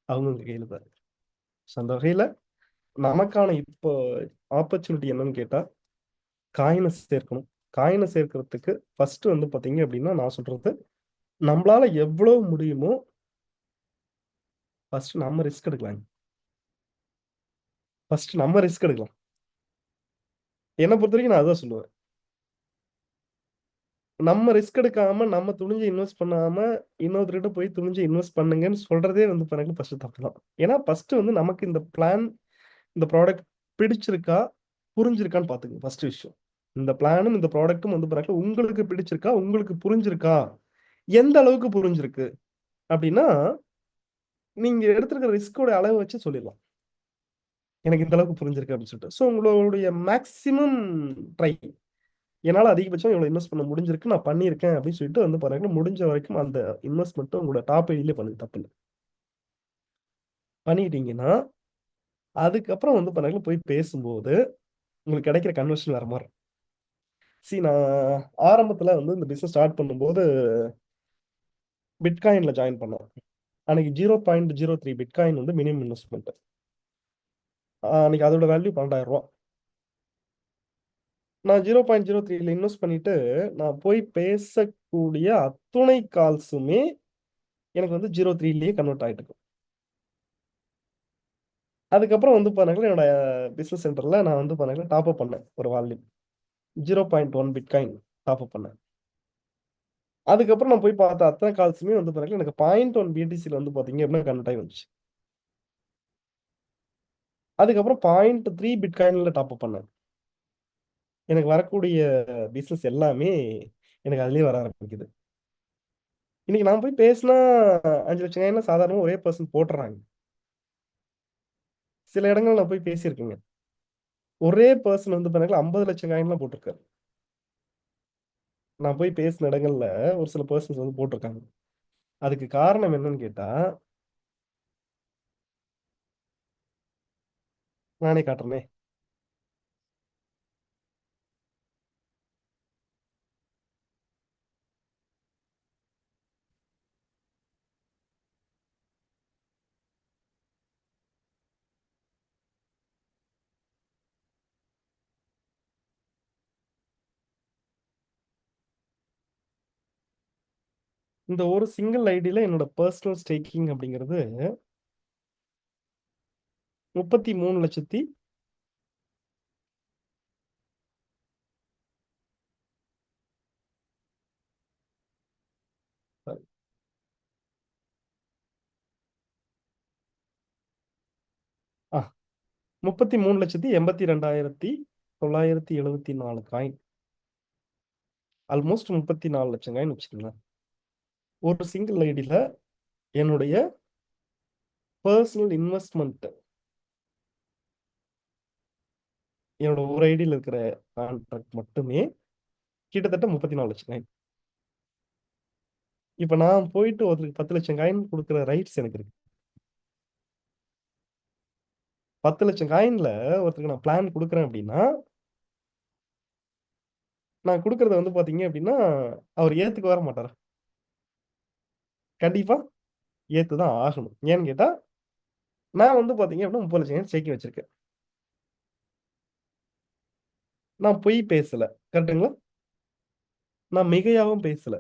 அவங்கவுங்க கையில தான் இருக்கு. அந்த வகையில நமக்கான இப்போ ஆப்பர்ச்சுனிட்டி என்னன்னு கேட்டா காயினை சேர்க்கணும். காயினை சேர்க்கறதுக்கு ஃபர்ஸ்ட் வந்து பாத்தீங்க அப்படின்னா நான் சொல்றது நம்மளால எவ்வளவு முடியுமோ ஃபர்ஸ்ட் நம்ம ரிஸ்க் எடுக்கலாம். ஃபர்ஸ்ட் நம்ம ரிஸ்க் எடுக்கலாம். என்னை பொறுத்த வரைக்கும் நான் அதான் சொல்லுவேன். நம்ம ரிஸ்க் எடுக்காம நம்ம துணிஞ்சு இன்வெஸ்ட் பண்ணாம இன்னொருத்தர்கிட்ட போய் துணிஞ்சு இன்வெஸ்ட் பண்ணுங்கன்னு சொல்றதே வந்து பாருங்க ஃபர்ஸ்ட் தப்பு தான். ஏன்னா ஃபர்ஸ்ட் வந்து நமக்கு இந்த பிளான் இந்த ப்ராடக்ட் பிடிச்சிருக்கா புரிஞ்சிருக்கான்னு பாத்துங்க ஃபர்ஸ்ட் விஷயம். இந்த பிளானும் இந்த ப்ராடக்ட்டும் வந்து பாருங்க உங்களுக்கு பிடிச்சிருக்கா உங்களுக்கு புரிஞ்சிருக்கா எந்த அளவுக்கு புரிஞ்சிருக்கு அப்படின்னா நீங்க எடுத்திருக்கிற ரிஸ்கோட அளவு வச்சு சொல்லிடலாம். எனக்கு இந்த அளவுக்கு புரிஞ்சிருக்கு அப்படின்னு சொல்லிட்டு. ஸோ உங்களுடைய மேக்சிமம் ட்ரை என்னால் அதிகபட்சம் இவ்வளோ இன்வெஸ்ட் பண்ண முடிஞ்சிருக்கு நான் பண்ணியிருக்கேன் அப்படின்னு சொல்லிட்டு வந்து பாருங்க முடிஞ்ச வரைக்கும் அந்த இன்வெஸ்ட்மெண்ட்டும் உங்களோட டாப் ஐடியிலே பண்ணுங்க தப்பு இல்லை. பண்ணிட்டீங்கன்னா அதுக்கப்புறம் வந்து பாருங்க போய் பேசும்போது உங்களுக்கு கிடைக்கிற கன்வர்ஷன் வேற மாதிரி. நான் ஆரம்பத்தில் வந்து இந்த பிஸ்னஸ் ஸ்டார்ட் பண்ணும்போது பிட்காயின்ல ஜாயின் பண்ணேன். அன்னைக்கு 0.03 பிட்காயின் வந்து மினிமம் இன்வெஸ்ட்மெண்ட். அன்னைக்கு அதோட வேல்யூ 12,000 ரூபா. நான் 0.03ல இன்வெஸ்ட் பண்ணிட்டு நான் போய் பேசக்கூடிய அத்துணை கால்ஸுமே எனக்கு வந்து 0.3லயே கன்வெர்ட் ஆயிட்டு இருக்கும். அதுக்கப்புறம் வந்து பாருங்களேன் என்னோட பிசினஸ் சென்டர்ல நான் வந்து பாருங்களேன் டாப் அப் பண்ணேன் ஒரு வால்யூம் 0.1 பிட்காயின் டாப் அப் பண்ணேன். அதுக்கப்புறம் நான் போய் பார்த்த அத்தனை கால்ஸுமே வந்து பாருங்களேன் எனக்கு 0.1 பிடிசியில் வந்து பாத்தீங்க அப்படின்னா கன்வெர்ட் ஆகி வந்துச்சு. அதுக்கப்புறம் 0.3 பிட்காயின்ல டாப் அப் பண்ணேன். எனக்கு வரக்கூடிய பிசினஸ் எல்லாமே எனக்கு அதுலயே வர ஆரம்பிக்குது. இன்னைக்கு நான் போய் பேசினா 5 லட்சம் காயின்ல சாதாரணமா ஒரே பர்சன் போட்டுறாங்க. சில இடங்கள் நான் போய் பேசியிருக்கேங்க. ஒரே பர்சன் வந்து பாத்தீங்கன்னா 50 லட்சம் காயின்லாம் போட்டிருக்காரு. நான் போய் பேசின இடங்கள்ல ஒரு சில பர்சன்ஸ் வந்து போட்டிருக்காங்க. அதுக்கு காரணம் என்னன்னு கேட்டா, நானே காட்டுறேனே. இந்த ஒரு சிங்கிள் ஐடியில என்னோட பர்சனல் ஸ்டேக்கிங் அப்படிங்கிறது 33,00,000. ஆ 33,82,974 காயின். ஆல்மோஸ்ட் 34 லட்சம் காயின் வச்சுக்கோங்களேன். ஒரு சிங்கிள் ஐடியில என்னுடைய பர்சனல் இன்வெஸ்ட்மெண்ட், என்னோட ஒரு ஐடியில் இருக்கிற கான்ட்ராக்ட் மட்டுமே கிட்டத்தட்ட 34 லட்சம் காயின். இப்ப நான் போயிட்டு ஒருத்தருக்கு 10 லட்சம் காயின் கொடுக்குற ரைட்ஸ் எனக்கு இருக்கு. 10 லட்சம் காயின்ல ஒருத்தருக்கு நான் பிளான் கொடுக்குறேன் அப்படின்னா, நான் கொடுக்கறத வந்து பாத்தீங்க அப்படின்னா அவர் ஏத்துக்க வர மாட்டாரா? கண்டிப்பா ஏத்துதான் ஆகணும். ஏன்னு கேட்டா, நான் வந்து பாத்தீங்க அப்படின்னா 30 லட்சம் சேர்க்கி வச்சிருக்கேன். நான் பொய் பேசல. கரெக்ட்டுங்களா? நான் மிகையாவும் பேசல.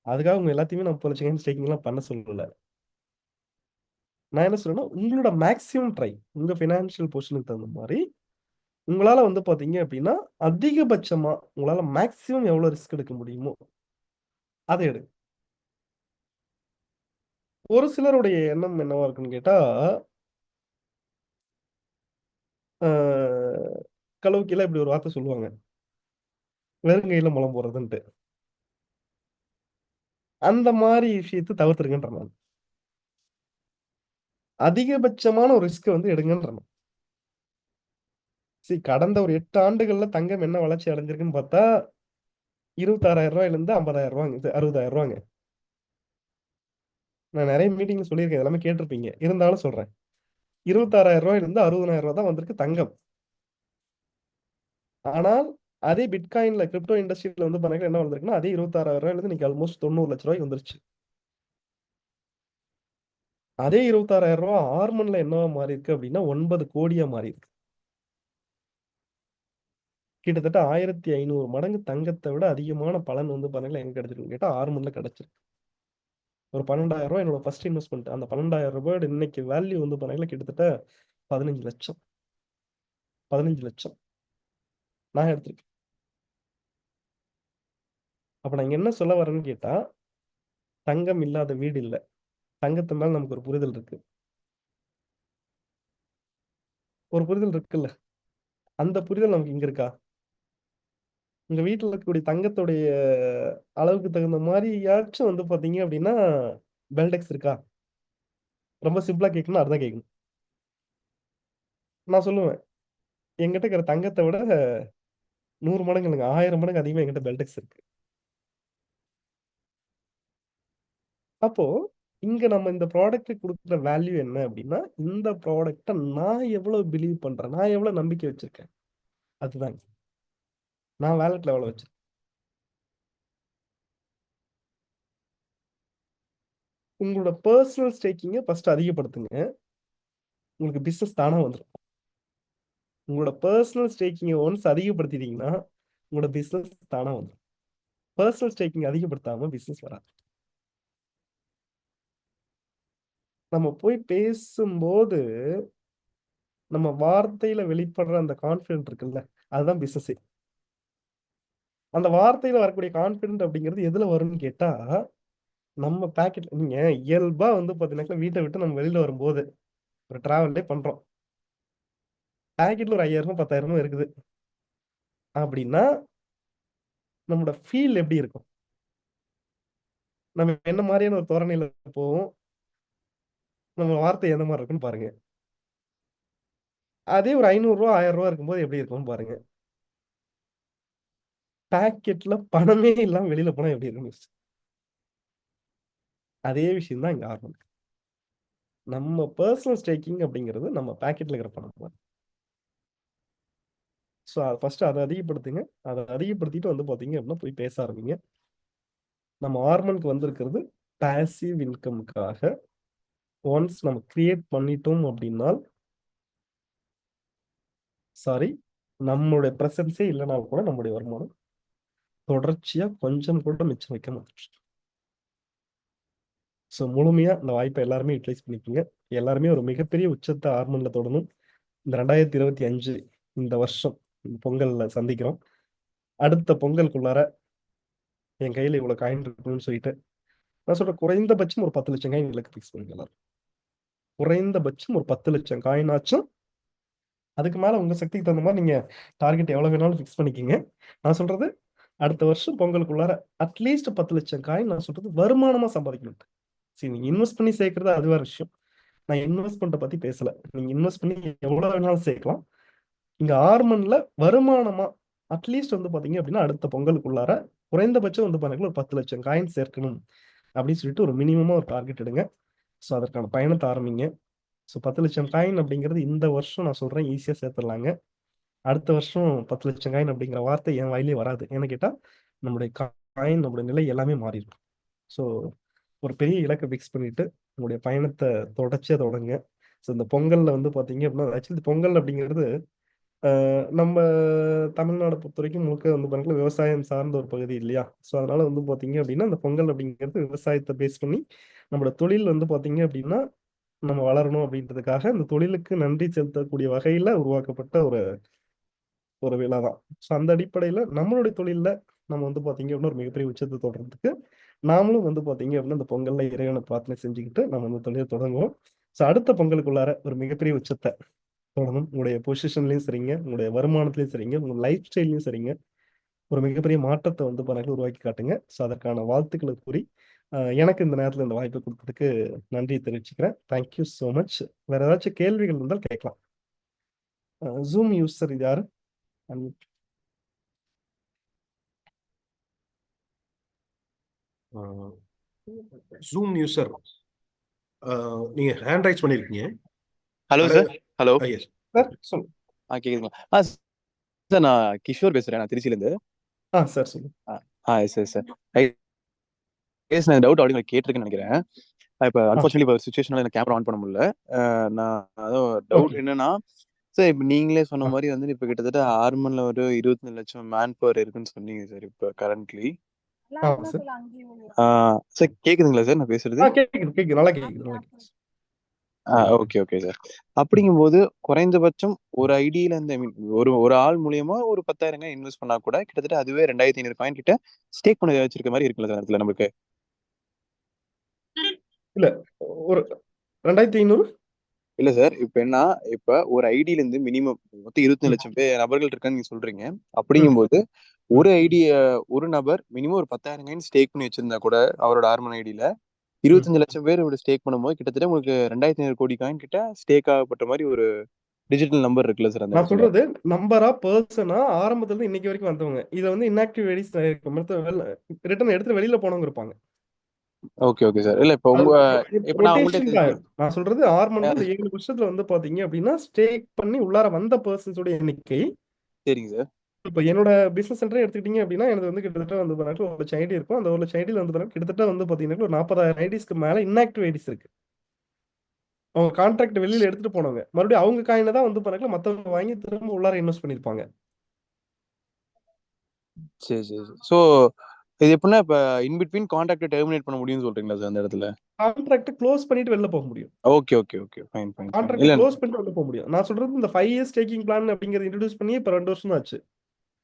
அதுக்காக உங்க எல்லாத்தையுமே நான் 30 லட்சம் ஸ்டேக்கிங் எல்லாம் பண்ண சொல்லல. நான் என்ன சொல்றேன்னா, உங்களோட மேக்ஸிமம் ட்ரை, உங்க பினான்சியல் பொசிஷனுக்கு தகுந்த மாதிரி உங்களால வந்து பாத்தீங்க அப்படின்னா, அதிகபட்சமா உங்களால மேக்ஸிமம் எவ்வளவு ரிஸ்க் எடுக்க முடியுமோ அதை எடு. ஒரு சிலருடைய எண்ணம் என்னவா இருக்குன்னு கேட்டா, ஆஹ், களவு கீழே இப்படி ஒரு வார்த்தை சொல்லுவாங்க, வெறுங்கையில முளம் போடுறதுன்ட்டு. அந்த மாதிரி விஷயத்தை தவிர்த்துருங்கன்ற நான். அதிகபட்சமான ஒரு ரிஸ்க் வந்து எடுங்கன்ற நான். சரி, கடந்த ஒரு 8 ஆண்டுகள்ல தங்கம் என்ன வளர்ச்சி அடைஞ்சிருக்குன்னு பார்த்தா 26,000 இருந்து 50,000, இது 60,000. நான் நிறைய மீட்டிங்ல சொல்லியிருக்கேன், எல்லாமே கேட்டிருப்பீங்க, இருந்தாலும் சொல்றேன். 26,000 இருந்து 60,000 தான் வந்திருக்கு தங்கம். ஆனால் அதே பிட்காயின்ல, கிரிப்டோ இண்டஸ்ட்ரியில வந்து பாருங்க என்ன வந்திருக்குன்னா, அதே 26,000 இருந்து இன்னைக்கு ஆல்மோஸ்ட் 90 லட்சம் வந்துருச்சு. அதே 26,000 ஆர்மன்ல என்னவா மாறி இருக்கு அப்படின்னா 9 கோடியா மாறி இருக்கு. கிட்டத்தட்ட 1,500 மடங்கு தங்கத்தை விட அதிகமான பலன் வந்து பாருங்களேன் எங்க கிடைச்சிருக்குன்னு கேட்டா ஆர்மன்ல கிடைச்சிருக்கு. ஒரு 12,000 என்னோட ஃபர்ஸ்ட் இன்வெஸ்ட்மெண்ட். அந்த 12,000 இன்னைக்கு வேல்யூ வந்து பாருங்களேன் கிட்டத்தட்ட 15 லட்சம். 15 லட்சம் நான் எடுத்திருக்கேன். அப்ப நான் இங்க என்ன சொல்ல வரேன்னு கேட்டா, தங்கம் இல்லாத வீடு இல்ல. தங்கத்து மேல நமக்கு ஒரு புரிதல் இருக்கு. ஒரு புரிதல் இருக்குல்ல. அந்த புரிதல் நமக்கு இங்க இருக்கா? உங்க வீட்டுல இருக்கக்கூடிய தங்கத்துடைய அளவுக்கு தகுந்த மாதிரியாச்சும் வந்து பாத்தீங்க அப்படின்னா பெல்டெக்ஸ் இருக்கா? ரொம்ப சிம்பிளா கேட்கணும், அதான் கேட்கணும். நான் சொல்லுவேன், என்கிட்ட இருக்கிற தங்கத்தை விட 100 மடங்கு இல்லைங்க, 1000 மடங்கு அதிகமா என்கிட்ட பெல்டெக்ஸ் இருக்கு. அப்போ இங்க நம்ம இந்த ப்ராடக்ட் கொடுக்குற வேல்யூ என்ன அப்படின்னா, இந்த ப்ராடக்ட நான் எவ்வளவு பிலீவ் பண்றேன், நான் எவ்வளவு நம்பிக்கை வச்சிருக்கேன், அதுதான். நான் வேலட்ல எவ்வளவு வச்சிருக்கேன். உங்களோட பர்சனல் ஸ்டேக்கிங்கை ஃபர்ஸ்ட் அதிகப்படுத்துங்க, உங்களுக்கு பிசினஸ் தானா வந்துடும். உங்களோட பர்சனல் ஸ்டேக்கிங்கை ஒன்ஸ் அதிகப்படுத்திட்டீங்கன்னா உங்களோட பிசினஸ் தானா வந்துடும். பர்சனல் ஸ்டேக்கிங் அதிகப்படுத்தாம பிசினஸ் வராது. நம்ம போய் பேசும்போது நம்ம வார்த்தையில வெளிப்படுற அந்த கான்பிடன்ட் இருக்குல்ல, அதுதான் பிசினஸ். அந்த வார்த்தையில வரக்கூடிய கான்பிடன்ட் அப்படிங்கிறது எதுல வரும்னு கேட்டா, நம்ம பேக்கெட், நீங்க இயல்பா வந்து பாத்தீங்கன்னா வீட்டை விட்டு நம்ம வெளியில வரும்போது ஒரு டிராவல்லே பண்றோம், பேக்கெட்ல ஒரு 5,000 10,000 இருக்குது அப்படின்னா நம்மளோட ஃபீல் எப்படி இருக்கும்? நம்ம என்ன மாதிரியான ஒரு தோரணையில போவோம், நம்ம வார்த்தை எந்த மாதிரி இருக்குன்னு பாருங்க. அதே ஒரு 500 1000 இருக்கும்போது எப்படி இருக்கும்னு பாருங்க. பாக்கெட்ல பணமே இல்லாம வெளியில போனா எப்படி இருக்கும்? அதே விஷயம் தான் இங்க ஆர்மன். நம்ம பர்சனல் ஸ்டேக்கிங் அப்படிங்கிறது நம்ம பேக்கெட்ல இருக்கிற பணம். ஸோ ஃபர்ஸ்ட் அதை அதிகப்படுத்துங்க. அதை அதிகப்படுத்திட்டு வந்து பார்த்தீங்க அப்படின்னா போய் பேச ஆரம்பிங்க. நம்ம ஆர்மனுக்கு வந்திருக்கிறது பாசிவ் இன்கமுக்காக. ஒன்ஸ் நம்ம கிரியேட் பண்ணிட்டோம் அப்படின்னா, சாரி, நம்மளுடைய ப்ரெசன்ஸே இல்லைனா கூட நம்முடைய வருமானம் தொடர்ச்சியா கொஞ்சம் கூட மிச்சம் வைக்க மாட்டோம். ஸோ முழுமையா இந்த வாய்ப்பை எல்லாருமே யூட்டிலைஸ் பண்ணிக்கோங்க. எல்லாருமே ஒரு மிகப்பெரிய உச்சத்தை ஆர்மன்ல தொடணும். இந்த 2025 இந்த வருஷம் பொங்கல்ல சந்திக்கிறோம். அடுத்த பொங்கலுக்குள்ளார என் கையில இவ்வளவு காயின் இருக்கணும்னு சொல்லிட்டு நான் சொல்றேன், குறைந்தபட்சம் ஒரு 10 லட்சம் காயின் இலக்கு ஃபிக்ஸ் பண்ணுங்க எல்லாரும். குறைந்தபட்சம் ஒரு 10 லட்சம் காயின் ஆச்சும். அதுக்கு மேல உங்க சக்திக்கு தகுந்த மாதிரி நீங்க டார்கெட் எவ்வளவு வேணாலும் ஃபிக்ஸ் பண்ணிக்கோங்க. நான் சொல்றது அடுத்த வருஷம் பொங்கலுக்குள்ளார அட்லீஸ்ட் 10 லட்சம் காயின் நான் சொல்றது வருமானமா சம்பாதிக்கணும். சரி, நீங்க இன்வெஸ்ட் பண்ணி சேர்க்கறது அது வேற விஷயம். நான் இன்வெஸ்ட்மெண்ட்டை பத்தி பேசல. நீங்க இன்வெஸ்ட் பண்ணி எவ்வளவு வேணாலும் சேர்க்கலாம். இங்க ஆர்மன்ல வருமானமா அட்லீஸ்ட் வந்து பாத்தீங்க அப்படின்னா அடுத்த பொங்கலுக்குள்ளார குறைந்தபட்சம் வந்து பாத்தீங்கன்னா ஒரு 10 லட்சம் காயின் சேர்க்கணும் அப்படின்னு சொல்லிட்டு ஒரு மினிமமா ஒரு டார்கெட் எடுங்க. ஸோ அதற்கான பயணத்தை ஆரம்பிங்க. ஸோ 10 லட்சம் காயின் அப்படிங்கிறது இந்த வருஷம் நான் சொல்றேன் ஈஸியா சேர்த்துடலாங்க. அடுத்த வருஷம் 10 லட்சம் காயின் அப்படிங்கிற வார்த்தை என் வாயிலே வராது. ஏன்னு கேட்டா நம்மளுடைய காயின் நம்மளுடைய நிலை எல்லாமே மாறிடும். ஸோ ஒரு பெரிய இலக்கை ஃபிக்ஸ் பண்ணிட்டு உங்களுடைய பயணத்தை தொடர்ச்சியா தொடங்க. ஸோ இந்த பொங்கல்ல வந்து பாத்தீங்க அப்படின்னா ஆக்சுவலி பொங்கல் அப்படிங்கிறது நம்ம தமிழ்நாடு பொறுத்த வரைக்கும் முழுக்க வந்து பாத்தீங்கன்னா விவசாயம் சார்ந்த ஒரு பகுதி இல்லையா? ஸோ அதனால வந்து பாத்தீங்க அப்படின்னா இந்த பொங்கல் அப்படிங்கிறது விவசாயத்தை பேஸ் பண்ணி நம்மளோட தொழில் வந்து பாத்தீங்க அப்படின்னா நம்ம வளரணும் அப்படின்றதுக்காக இந்த தொழிலுக்கு நன்றி செலுத்தக்கூடிய வகையில உருவாக்கப்பட்ட ஒரு ஒரு விழா தான். ஸோ அந்த அடிப்படையில நம்மளுடைய தொழில்ல நம்ம வந்து பாத்தீங்க அப்படின்னா ஒரு மிகப்பெரிய உச்சத்தை தொடர்றதுக்கு நாமளும் வந்து பாத்தீங்க அப்படின்னா இந்த பொங்கல்ல இறைவனை பிரார்த்தனை செஞ்சுக்கிட்டு நம்ம இந்த தொழிலை தொடங்குவோம். ஸோ அடுத்த பொங்கலுக்குள்ளார ஒரு மிகப்பெரிய உச்சத்தை தொடரணும். உங்களுடைய பொசிஷன்லயும் சரிங்க, உங்களுடைய வருமானத்திலயும் சரிங்க, உங்க லைஃப் ஸ்டைல்லையும் சரிங்க, ஒரு மிகப்பெரிய மாற்றத்தை வந்து பாருங்க உருவாக்கி காட்டுங்க. ஸோ அதற்கான வாழ்த்துக்களை கூறி எனக்கு இந்த நேரத்தில் இந்த வாய்ப்பை கொடுத்ததுக்கு நன்றி தெரிவிச்சுக்கிறேன். Thank you so much. வேற ஏதாச்சும் கேள்விகள் இருந்தால் கேட்கலாம். ஜூம் யூசர் இது யாரு? ஜூம் யூசர் நீங்க ஹேண்ட் ரைஸ் பண்ணிருக்கீங்க. Hello sir. Hello yes sir, சொல்லுங்க. கேக்குதுங்களா? சார் நான் கிஷோர் பேசுறேன், நான் திருச்சியில இருந்து. சார் சொல்லுங்க. Yes sir. நான் டவுட் அப்படி கேட்டிருக்கேன்னு நினைக்கிறேன். இப்போ அன்ஃபார்ச்சுனேட்லி இப்போ சுச்சுவேஷனால எனக்கு கேமரா ஆன் பண்ண முடியல. நான் அதான் டவுட் என்னன்னா சார், இப்போ நீங்களே சொன்ன மாதிரி வந்து இப்போ கிட்டத்தட்ட ஆர்மன்ல ஒரு 25 லட்சம் மேன் பவர் இருக்குன்னு சொன்னீங்க சார் இப்போ கரண்ட்லி. சார் கேக்குதுங்களா சார் நான் பேசுறது? கேக்குது, நல்லா கேக்குது. Okay sir. அப்படிங்கும்போது குறைந்தபட்சம் ஒரு ஐடியில இருந்து ஒரு ஆள் மூலியமா ஒரு 10,000 இன்வெஸ்ட் பண்ணா கூட கிட்டத்தட்ட அதுவே 2500 காயின் கிட்ட ஸ்டேக் பண்ண வச்சிருக்க மாதிரி இருக்குல்ல சார் இடத்துல நமக்கு? இல்ல, ஒரு 2500 இல்ல சார். இப்ப ஒரு ஐடியில இருந்து மினிமம் மொத்தம் 25 லட்சம் நபர்கள் இருக்கான்னு நீங்க சொல்றீங்க. அப்படிங்கும்போது ஒரு ஐடிய ஒரு நபர் மினிமம் ஒரு 10,000 காயின் ஸ்டேக் பண்ணி வச்சிருந்தா கூட அவரோட ஆர்மன் ஐடியில 25 லட்சம் பேர் ஸ்டேக் பண்ணும்போது கிட்டத்தட்ட உங்களுக்கு 2500 கோடி காயின் கிட்ட ஸ்டேக் ஆகப்பட்ட மாதிரி ஒரு டிஜிட்டல் நம்பர் இருக்குல்ல சார்? நான் சொல்றது நம்பரா பர்சனா ஆரம்பத்துல இருந்து இன்னைக்கு வரைக்கும் வந்தவங்க. இத வந்து இன்ஆக்டிவ் ஐடிஸ் ரிட்டர்ன் எடுத்து வெளியில போனவங்க இருப்பாங்க. Okay sir. இல்ல இப்போ நான் சொல்றது ஆர்மன்ல 7 வருஷத்துல வந்து பாத்தீங்க அப்படின்னா ஸ்டேக் பண்ணி உள்ளார வந்த பர்சன்ஸோட எண்ணிக்கை. சரிங்க சார். இப்போ என்னோட பிசினஸ் சென்டர் எடுத்துக்கிட்டீங்க அப்படின்னா எனக்கு வந்து கிட்டத்தட்ட வந்து பாத்தீங்கன்னா 1 லட்சம் ஐடி இருக்கும். அந்த 1 லட்சம் ஐடியில வந்து பாத்தீங்கன்னா கிட்டத்தட்ட வந்து பாத்தீங்கன்னா ஒரு 40,000 ஐடிஸ்க்கு மேல இன்ஆக்டிவ் ஐடிஸ் இருக்கு. அவங்க கான்ட்ராக்ட் வெளியில எடுத்துட்டு போனவங்க மறுபடியும் அவங்க காயினை தான் வந்து பாத்தீங்கன்னா மத்தவங்க வாங்கி திரும்ப உள்ளார இன்வெஸ்ட் பண்ணிருப்பாங்க. சரி. சோ இது எப்படின்னா இப்ப இன் பிட்வீன் கான்ட்ராக்ட் டெர்மினேட் பண்ண முடியும்னு சொல்றீங்களா சார் அந்த இடத்துல? கான்ட்ராக்ட் க்ளோஸ் பண்ணிட்டு வெளில போக முடியும். Okay fine. கான்ட்ராக்ட் க்ளோஸ் பண்ணிட்டு வெளில போக முடியும். நான் சொல்றது இந்த 5 இயர்ஸ் ஸ்டேக்கிங் பிளான் அப்படிங்கறது இன்ட்ரோ듀ஸ் பண்ணி இப்ப 2 வருஷம் தான் ஆச்சு.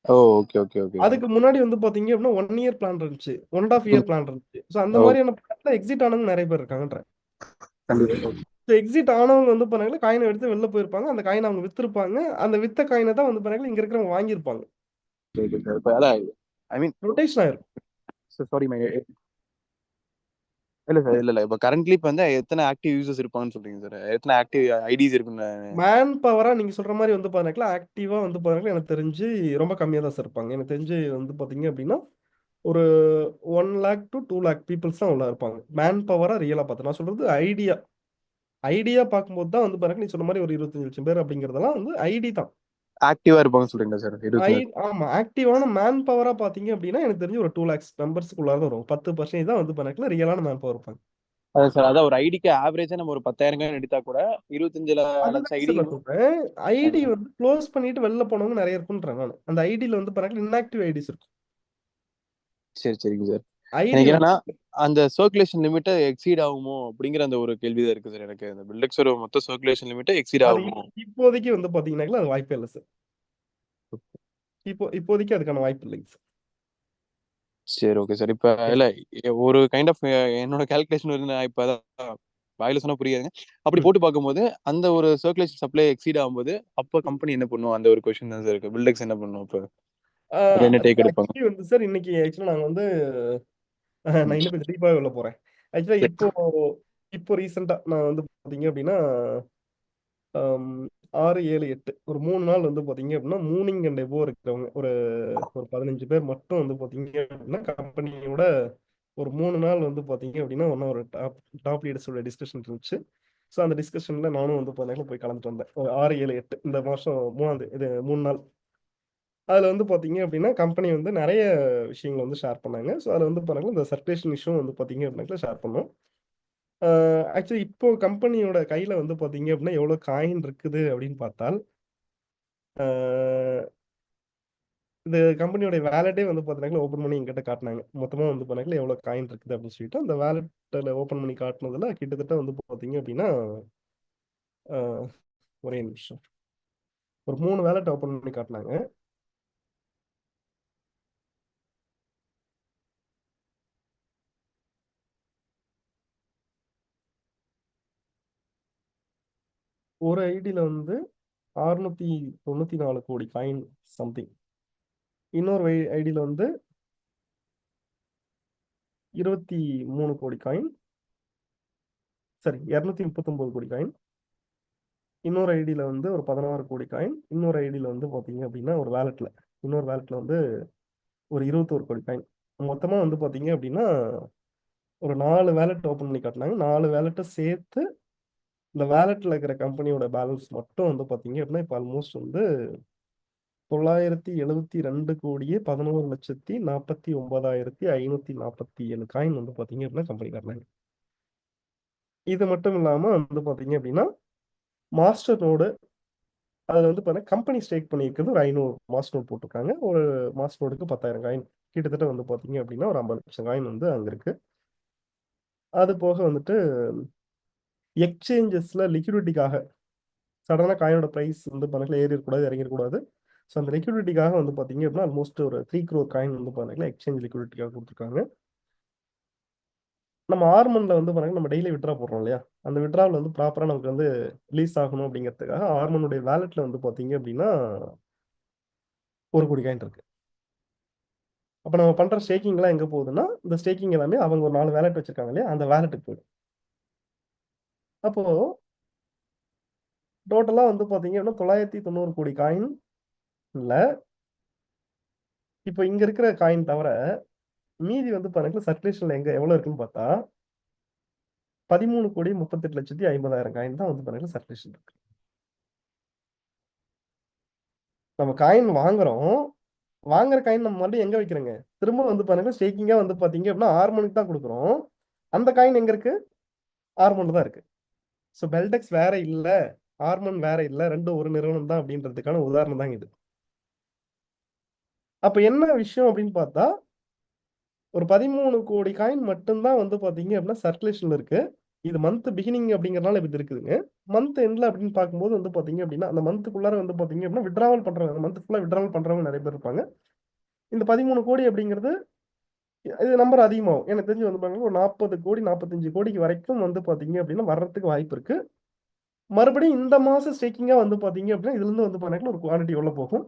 ஓகே. அதுக்கு முன்னாடி வந்து பாத்தீங்க அப்படின்னா 1 இயர் பிளான் இருந்துச்சு, 1.5 இயர் பிளான் இருந்துச்சு. சோ அந்த மாதிரியான பிளான்ல எக்ஸிட் ஆனவங்க நிறைய பேர் இருக்காங்கன்ற. எக்ஸிட் ஆனவங்க வந்து பாத்தீங்கன்னா காயினை எடுத்து வெளில போயிருப்பாங்க. அந்த காயினை அவங்க வித்திருப்பாங்க. அந்த வித்த காயினை தான் வந்து பாத்தீங்கன்னா இங்க இருக்கிறவங்க வாங்கியிருப்பாங்க. ஐ மீன் ரொட்டேஷன் ஆயிரும். சாரி இல்ல இப்ப கரண்ட்லி இப்ப வந்து எத்தனை ஆக்டிவ் யூசர்ஸ் இருப்பாங்கன்னு சொல்றீங்க சார்? எத்தனை ஆக்டிவ் ஐடிஸ் இருக்குன்னு? மேன் பவரா நீங்க சொல்ற மாதிரி வந்து பாத்தீங்கன்னா ஆக்டிவா வந்து பாத்தீங்கன்னா எனக்கு தெரிஞ்சு ரொம்ப கம்மியா தான் சார் இருப்பாங்க. எனக்கு தெரிஞ்சு வந்து பாத்தீங்க அப்படின்னா ஒரு 1 lakh to 2 lakh பீப்புள்ஸ் தான் உள்ள இருப்பாங்க. மேன் பவரா ரியலா பார்த்து நான் சொல்றது ஐடியா பார்க்கும்போது தான் வந்து பாருங்க நீ சொன்ன மாதிரி ஒரு 25 லட்சம் பேர் அப்படிங்கறதெல்லாம் வந்து ஐடி தான். ஆக்டிவா இருப்பாங்கன்னு சொல்றீங்களா சார்? ஆமா, ஆக்டிவான மேன் பவரா பாத்தீங்க அப்படின்னா எனக்கு தெரிஞ்சு ஒரு 2 lakhs மெம்பர்ஸ்க்குள்ளார வரும். 10% தான் வந்து பாருங்க ரியலான மேன் பவர் இருப்பாங்க. அதான் சார், அதான் ஒரு ஐடிக்கு ஆவரேஜா நம்ம ஒரு 10,000 எடுத்தா கூட 25 லட்சம் அதுதான் ஐடி. சார் நான் சொல்றேன். ஐடி வந்து க்ளோஸ் பண்ணிட்டு வெளில போனவங்க நிறைய இருக்குன்றேன் நான். அந்த ஐடியில வந்து பாருங்க இன்ஆக்டிவ் ஐடிஸ் இருக்கும். சரிங்க சார். ஐடி எனக்கு என்னன்னா அந்த சர்க்குலேஷன் லிமிட்டை எக்ஸீட் ஆகுமோ அப்படிங்கிற அந்த ஒரு கேள்விதான் இருக்கு சார் எனக்கு. அந்த பில்டெக்ஸோட மொத்த சர்க்குலேஷன் லிமிட்டை எக்ஸீட் அது ஆகுமோ? இப்போதைக்கு வந்து பாத்தீங்கன்னா அது வாய்ப்பே இல்லை சார். இப்போதைக்கு அதுக்கான வாய்ப்பு இல்லைங்க சார். சரி, ஓகே சார். இப்ப இல்ல ஒரு கைண்ட் ஆஃப் என்னோட கால்குலேஷன் வந்து நான் இப்ப வாயில சொன்னா புரியாதுங்க. அப்படி போட்டு பார்க்கும்போது அந்த ஒரு சர்க்குலேஷன் சப்ளை எக்ஸீட் ஆகும்போது அப்ப கம்பெனி என்ன பண்ணும்? அந்த ஒரு கொஸ்டின் தான் சார் இருக்கு. பில்டெக்ஸ் என்ன பண்ணும்? இப்ப என்ன டேக் எடுப்பாங்க? ஆக்சுவலி வந்து சார் இன்னைக்கு ஆக்சுவலா நாங்க வந்து நான் இன்னும் கொஞ்சம் டீப்பாக உள்ள போறேன். ஆக்சுவலா இப்போ ரீசெண்டா நான் வந்து பாத்தீங்க அப்படின்னா 6, 7, 8 ஒரு 3 நாள் வந்து பாத்தீங்க அப்படின்னா மூனிங் அண்ட் எபோ இருக்கிறவங்க ஒரு 15 பேர் மட்டும் வந்து பாத்தீங்க அப்படின்னா கம்பெனியோட ஒரு 3 நாள் வந்து பாத்தீங்க அப்படின்னா ஒரு டாப் லீடர்ஸோட டிஸ்கஷன் இருந்துச்சு. ஸோ அந்த டிஸ்கஷன்ல நானும் வந்து பாத்தீங்கன்னா போய் கலந்துட்டு வந்தேன். ஒரு 6, 7, 8 இந்த மாசம் 3 நாள். அதுல வந்து பாத்தீங்க அப்படின்னா கம்பெனி வந்து நிறைய விஷயங்கள் வந்து ஷேர் பண்ணாங்க. ஸோ அதுல வந்து பாருங்க இந்த சர்க்குலேஷன் இஷ்யூ வந்து பாத்தீங்க அப்படின்னா ஷேர் பண்ணோம். ஆக்சுவலி இப்போ கம்பெனியோட கையில வந்து பாத்தீங்க அப்படின்னா எவ்வளவு காயின் இருக்குது அப்படின்னு பார்த்தால் இந்த கம்பெனியோட வேலெட்டே வந்து பாத்தீங்கன்னா ஓப்பன் பண்ணி எங்கிட்ட காட்டினாங்க. மொத்தமா வந்து பாத்தீங்கன்னா எவ்வளவு காயின் இருக்குது அப்படின்னு சொல்லிட்டு அந்த வேலெட்ல ஓப்பன் பண்ணி காட்டினதுல கிட்டத்தட்ட வந்து பாத்தீங்க அப்படின்னா ஒரே நிமிஷம் ஒரு 3 வேலெட் ஓப்பன் பண்ணி காட்டினாங்க. ஒரு ஐடியில வந்து 694 கோடி காயின் சம்திங். இன்னொரு ஐடியில வந்து 23 கோடி காயின், சரி 239 கோடி காயின். இன்னொரு ஐடியில வந்து ஒரு 16 கோடி காயின். இன்னொரு ஐடியில வந்து பாத்தீங்க அப்படின்னா இன்னொரு வேலெட்ல வந்து ஒரு 21 கோடி காயின். மொத்தமா வந்து பாத்தீங்க அப்படின்னா ஒரு 4 வேலெட் ஓப்பன் பண்ணி காட்டினாங்க. 4 வேலெட்டை சேர்த்து இந்த வேலெட்ல இருக்கிற கம்பெனியோட பேலன்ஸ் மட்டும் வந்து பாத்தீங்க அப்படின்னா இப்போ ஆல்மோஸ்ட் வந்து 972 கோடியே 11,49,547 காயின் வந்து பாத்தீங்க அப்படின்னா கம்பெனி காட்டினாங்க. இது மட்டும் இல்லாம வந்து பாத்தீங்க அப்படின்னா மாஸ்டர் நோடு அதுல வந்து பாத்தீங்கன்னா கம்பெனி ஸ்டேக் பண்ணியிருக்கிறது ஒரு 500 மாஸ்டர் நோட் போட்டிருக்காங்க. ஒரு மாஸ்டர் நோடுக்கு 10,000 காயின், கிட்டத்தட்ட வந்து பாத்தீங்க அப்படின்னா ஒரு 50 லட்சம் காயின் வந்து அங்க இருக்கு. அது போக வந்துட்டு எக்ஸ்சேஞ்சஸ்ல லிக்விடிட்டிக்காக சடனா காயினோட பிரைஸ் வந்து பணத்துல ஏறி இருக்கக்கூடாது, இறங்கிடக்கூடாது. ஸோ அந்த லிக்விடிட்டிக்காக வந்து பாத்தீங்க அப்படின்னா ஆல்மோஸ்ட் ஒரு 3 crore காயின் வந்து பாத்தீங்கன்னா எக்ஸ்சேஞ்ச் லிக்விடிட்டிக்காக கொடுத்துருக்காங்க. நம்ம ஆர்மன்ல வந்து பாத்தீங்கன்னா நம்ம டெய்லி விட்ரா போடுறோம் இல்லையா, அந்த விட்ராவில் வந்து ப்ராப்பரா நமக்கு வந்து ரிலீஸ் ஆகணும் அப்படிங்கிறதுக்காக ஆர்மனுடைய வேலெட்ல வந்து பாத்தீங்க அப்படின்னா 1 கோடி காயின் இருக்கு. அப்ப நம்ம பண்ற ஸ்டேக்கிங் எல்லாம் எங்க போகுதுன்னா இந்த ஸ்டேக்கிங் எல்லாமே அவங்க ஒரு 4 வேலெட் வச்சிருக்காங்க இல்லையா, அந்த வேலெட்டுக்கு போயிடும். அப்போ டோட்டலா வந்து பாத்தீங்க அப்படின்னா 990 கோடி காயின் இல்ல. இப்போ இங்க இருக்கிற காயின் தவிர மீதி வந்து பாருங்க சர்க்குலேஷன்ல எவ்வளவு இருக்குன்னு பார்த்தா 13,38,50,000 காயின் தான் வந்து பாருங்க சர்க்குலேஷன் இருக்கு. நம்ம காயின் வாங்குற காயின் நம்ம மறுபடியும் எங்க வைக்கிறோங்க, திரும்ப வந்து பாருங்க ஸ்டேக்கிங்கா வந்து பாத்தீங்க அப்படின்னா ஆர்மனுக்கு தான் கொடுக்குறோம். அந்த காயின் எங்க இருக்கு? ஆர்மன் தான் இருக்கு. ஸோ பெல்டெக்ஸ் வேற இல்ல, ஆர்மன் வேற இல்ல, ரெண்டும் ஒரு நிறுவனம் தான் அப்படின்றதுக்கான உதாரணம் தான் இது. அப்ப என்ன விஷயம் அப்படின்னு பார்த்தா ஒரு 13 கோடி காயின் மட்டும்தான் வந்து பாத்தீங்க அப்படின்னா சர்க்குலேஷன்ல இருக்கு. இது மந்த் பிகினிங் அப்படிங்கறதுனால இது இருக்குதுங்க. மந்த் எண்ட்ல அப்படின்னு பார்க்கும்போது வந்து பாத்தீங்க அப்படின்னா அந்த மந்த்துக்குள்ளார வந்து பாத்தீங்க அப்படின்னா விட்ராவல் பண்றவங்க மந்த் ஃபுல்லா விட்ராவல் பண்றவங்க நிறைய பேர் இருப்பாங்க. இந்த 13 கோடி அப்படிங்கிறது இது நம்பர் அதிகமாகும். எனக்கு தெரிஞ்சு வந்து பாருங்க ஒரு 40 கோடி 45 கோடிக்கு வரைக்கும் வந்து பாத்தீங்க அப்படின்னா வர்றதுக்கு வாய்ப்பு இருக்கு. மறுபடியும் இந்த மாசம் ஸ்டேக்கிங்கா வந்து பாத்தீங்க அப்படின்னா இதுல இருந்து வந்து பாத்தீங்கன்னா ஒரு குவான்டிட்டி உள்ள போகும்.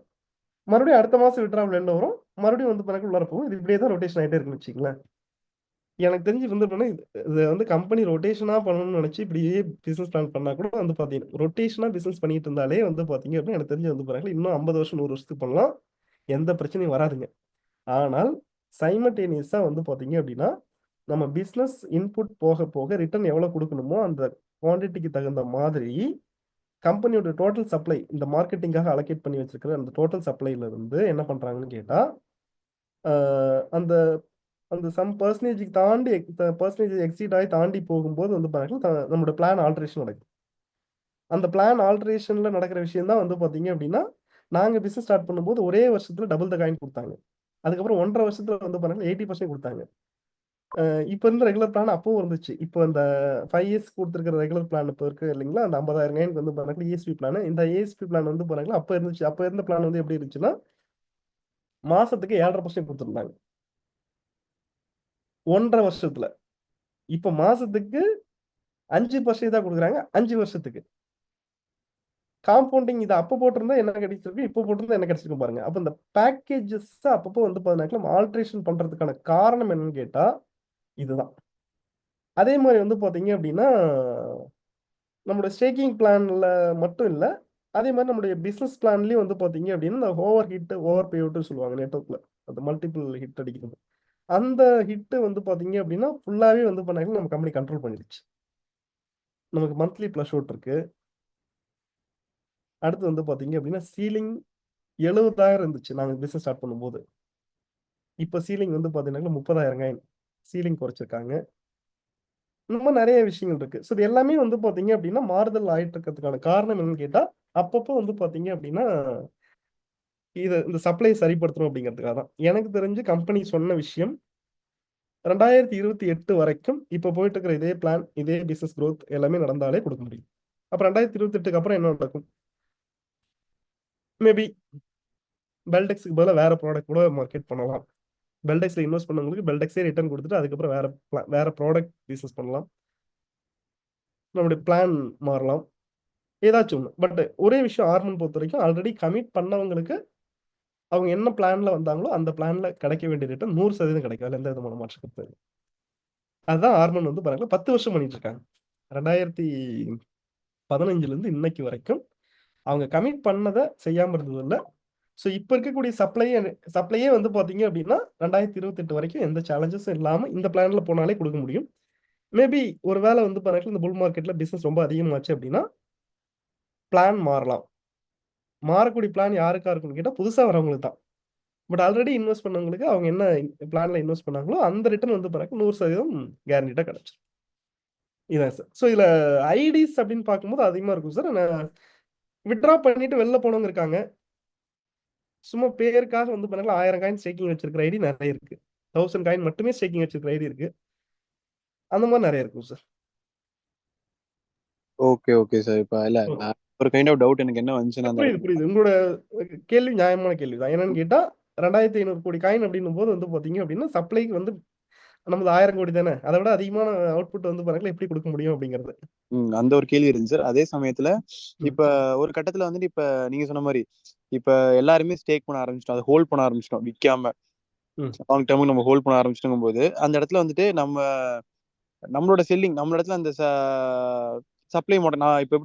மறுபடியும் அடுத்த மாசம் விட்ராவல் எண்ட்ல வரும், மறுபடியும் வந்து பாத்தீங்கன்னா உள்ள போகும். இது இப்படியே தான் ரொட்டேஷன் ஆயிட்டே இருக்குன்னு வச்சுங்களேன். எனக்கு தெரிஞ்சு வந்து இது வந்து கம்பெனி ரொட்டேஷனா பண்ணணும்னு நினைச்சு இப்படியே பிசினஸ் பிளான் பண்ணா கூட வந்து பாத்தீங்கன்னா ரொட்டேஷனா பிசினஸ் பண்ணிட்டு இருந்தாலே வந்து பாத்தீங்க அப்படின்னா எனக்கு தெரிஞ்சு வந்து பாருங்க இன்னும் 50 வருஷம் 100 வருஷத்துக்கு பண்ணலாம், எந்த பிரச்சனையும் வராதுங்க. ஆனால் சைமல்டேனியஸா வந்து பாத்தீங்க அப்படின்னா நம்ம பிசினஸ் இன்புட் போக போக ரிட்டர்ன் எவ்வளவு கொடுக்கணுமோ அந்த குவான்டிட்டிக்கு தகுந்த மாதிரி கம்பெனியோட டோட்டல் சப்ளை இந்த மார்க்கெட்டிங்காக அலோகேட் பண்ணி வச்சிருக்கிற அந்த டோட்டல் சப்ளைல இருந்து என்ன பண்றாங்கன்னு கேட்டா அந்த அந்த சம் பர்சன்டேஜுக்கு தாண்டி பர்சன்டேஜ் எக்ஸீட் ஆகி தாண்டி போகும்போது வந்து பாத்தீங்கன்னா நம்மளோட பிளான் ஆல்ட்ரேஷன் நடக்கும். அந்த பிளான் ஆல்ட்ரேஷன்ல நடக்கிற விஷயம் தான் வந்து பாத்தீங்க அப்படின்னா நாங்க பிசினஸ் ஸ்டார்ட் பண்ணும்போது ஒரே வருஷத்துல டபுள் த காயின் கொடுத்தாங்க. அதுக்கப்புறம் 1.5 வருஷத்துல வந்து பாத்தீங்கன்னா 80% கொடுத்தாங்க. இப்போ இருந்த ரெகுலர் பிளான் அப்பவும் இருந்துச்சு. இப்போ இந்த 5 இயர்ஸ் கொடுத்துருக்கிற ரெகுலர் பிளான் இப்போ இருக்கு இல்லைங்களா, அந்த 50,000 காயினுக்கு வந்து பாத்தீங்கன்னா ESP பிளான். இந்த ESP பிளான் வந்து பாத்தீங்கன்னா அப்போ இருந்துச்சு. அப்போ இருந்த பிளான் வந்து எப்படி இருந்துச்சுன்னா மாசத்துக்கு 7.5% கொடுத்துருந்தாங்க 1.5 வருஷத்துல. இப்போ மாசத்துக்கு 5% தான் கொடுக்குறாங்க 5 வருஷத்துக்கு. காம்பவுண்டிங் இது அப்போ போட்டிருந்தா என்ன கிடைச்சிருக்கு, இப்போ போட்டிருந்தா என்ன கிடைச்சிருக்கும் பாருங்க. அப்போ இந்த பேக்கேஜஸ் அப்பப்போ வந்து பாத்தீங்கன்னா ஆல்ட்ரேஷன் பண்றதுக்கான காரணம் என்னன்னு கேட்டா இதுதான். அதே மாதிரி வந்து பாத்தீங்க அப்படின்னா நம்மளோட ஸ்டேக்கிங் பிளான்ல மட்டும் இல்ல, அதே மாதிரி நம்மளுடைய பிசினஸ் பிளான்லயும் வந்து பாத்தீங்க அப்படின்னா இந்த ஓவர் ஹிட் ஓவர் பே அவுட்னு சொல்லுவாங்க நெட்வொர்க்ல. அந்த மல்டிபிள் ஹிட் அடிக்கிறது. அந்த ஹிட் வந்து பாத்தீங்க அப்படின்னா ஃபுல்லாவே வந்து பண்ணாங்க நம்ம கம்பெனி கண்ட்ரோல் பண்ணிடுச்சு. நமக்கு மந்த்லி ப்ளஸ் அவுட் இருக்கு. அடுத்து வந்து பாத்தீங்க அப்படின்னா சீலிங் 70,000 இருந்துச்சு நாங்க பிசினஸ் ஸ்டார்ட் பண்ணும்போது. இப்போ சீலிங் வந்து பாத்தீங்கன்னா 30,000 காயின் சீலிங் குறைச்சிருக்காங்க. இந்த மாதிரி நிறைய விஷயங்கள் இருக்கு. ஸோ இது எல்லாமே வந்து பாத்தீங்க அப்படின்னா மாறுதல் ஆயிட்டு இருக்கிறதுக்கான காரணம் என்னன்னு கேட்டா அப்பப்போ வந்து பாத்தீங்க அப்படின்னா இந்த சப்ளை சரிப்படுத்தணும் அப்படிங்கிறதுக்காக தான். எனக்கு தெரிஞ்சு கம்பெனி சொன்ன விஷயம் 2028 வரைக்கும் இப்போ போயிட்டு இருக்கிற இதே பிளான் இதே பிசினஸ் growth எல்லாமே நடந்தாலே கொடுக்க முடியும். அப்ப 2028க்கு அப்புறம் என்ன நடக்கும்? மேபி பெல்டெக்ஸ்க்கு பதிலா வேற ப்ராடக்ட் கூட மார்க்கெட் பண்ணலாம். பெல்டெக்ஸ்ல இன்வெஸ்ட் பண்ணவங்களுக்கு பெல்டெக்ஸே ரிட்டர்ன் கொடுத்துட்டு அதுக்கப்புறம் வேற ப்ராடக்ட் பிசினஸ் பண்ணலாம். நம்மளுடைய பிளான் மாறலாம். ஏதாச்சும் ஒன்று. பட் ஒரே விஷயம் ஆர்மன் பொறுத்த வரைக்கும் ஆல்ரெடி கமிட் பண்ணவங்களுக்கு அவங்க என்ன பிளான்ல வந்தாங்களோ அந்த பிளான்ல கிடைக்க வேண்டிய ரிட்டர்ன் 100% கிடைக்கும். அதுல எந்த விதமான மாற்று கருத்து இல்லை. அதுதான் ஆர்மன் வந்து பாருங்க 10 வருஷம் பண்ணிட்டு இருக்காங்க. 2015ல இருந்து இன்னைக்கு வரைக்கும் அவங்க கமிட் பண்ணதை செய்யாம இருந்தது இல்லை. ஸோ இப்போ இருக்கக்கூடிய சப்ளையே வந்து பாத்தீங்க அப்படின்னா 2028 வரைக்கும் எந்த சேலஞ்சஸும் இல்லாம இந்த பிளான்ல போனாலே கொடுக்க முடியும். மேபி ஒருவேளை வந்து பாருங்க இந்த புல் மார்க்கெட்ல பிசினஸ் ரொம்ப அதிகமாச்சு அப்படின்னா பிளான் மாறலாம். மாறக்கூடிய பிளான் யாருக்கா இருக்குன்னு கேட்டா புதுசா வரவங்களுக்கு தான். பட் ஆல்ரெடி இன்வெஸ்ட் பண்ணவங்களுக்கு அவங்க என்ன பிளான்ல இன்வெஸ்ட் பண்ணாங்களோ அந்த ரிட்டர்ன் வந்து பாருங்க 100% கேரண்டிட்டா கிடைச்சிடும். இதான் சார். ஸோ இதுல ஐடிஸ் அப்படின்னு பார்க்கும்போது அதிகமா இருக்கும் சார். வித்ட்ரா பண்ணிட்டு வெளில போனவங்க இருக்காங்க. சும்மா பேருக்காக வந்து பாருங்க 1000 காயின் ஸ்டேக்கிங் வச்சிருக்கிற ஐடி நிறைய இருக்கு. 1000 காயின் மட்டுமே ஸ்டேக்கிங் வச்சிருக்கிற ஐடி இருக்கு. அந்த மாதிரி நிறைய இருக்கும் சார். Okay okay sir. இப்ப இல்ல நான் ஒரு கைண்ட் ஆஃப் டவுட் எனக்கு என்ன வந்துச்சுன்னா அந்த புரியுது. உங்களோட கேள்வி நியாயமான கேள்விதான். என்னன்னு கேட்டா 2500 கோடி காயின் அப்படின்னும் போது வந்து பாத்தீங்க அப்படின்னா சப்ளைக்கு வந்து நமது 1000 கோடி தானே, அதை விட அதிகமான அவுட்புட் வந்து பாருங்க எப்படி கொடுக்க முடியும் அப்படிங்கிறது. அந்த ஒரு கேள்வி இருந்துச்சு சார். அதே சமயத்துல இப்ப ஒரு கட்டத்துல வந்துட்டு இப்ப நீங்க சொன்ன மாதிரி இப்ப எல்லாருமே ஸ்டேக் பண்ண ஆரம்பிச்சிட்டோம், அதை ஹோல்ட் பண்ண ஆரம்பிச்சிட்டோம் விற்காம லாங் டேர்முக்கு நம்ம ஹோல்ட் பண்ண ஆரம்பிச்சிட்டோம் போது அந்த இடத்துல வந்துட்டு நம்மளோட செல்லிங் நம்ம இடத்துல அந்த சப்ளை மாடல் நான் இப்ப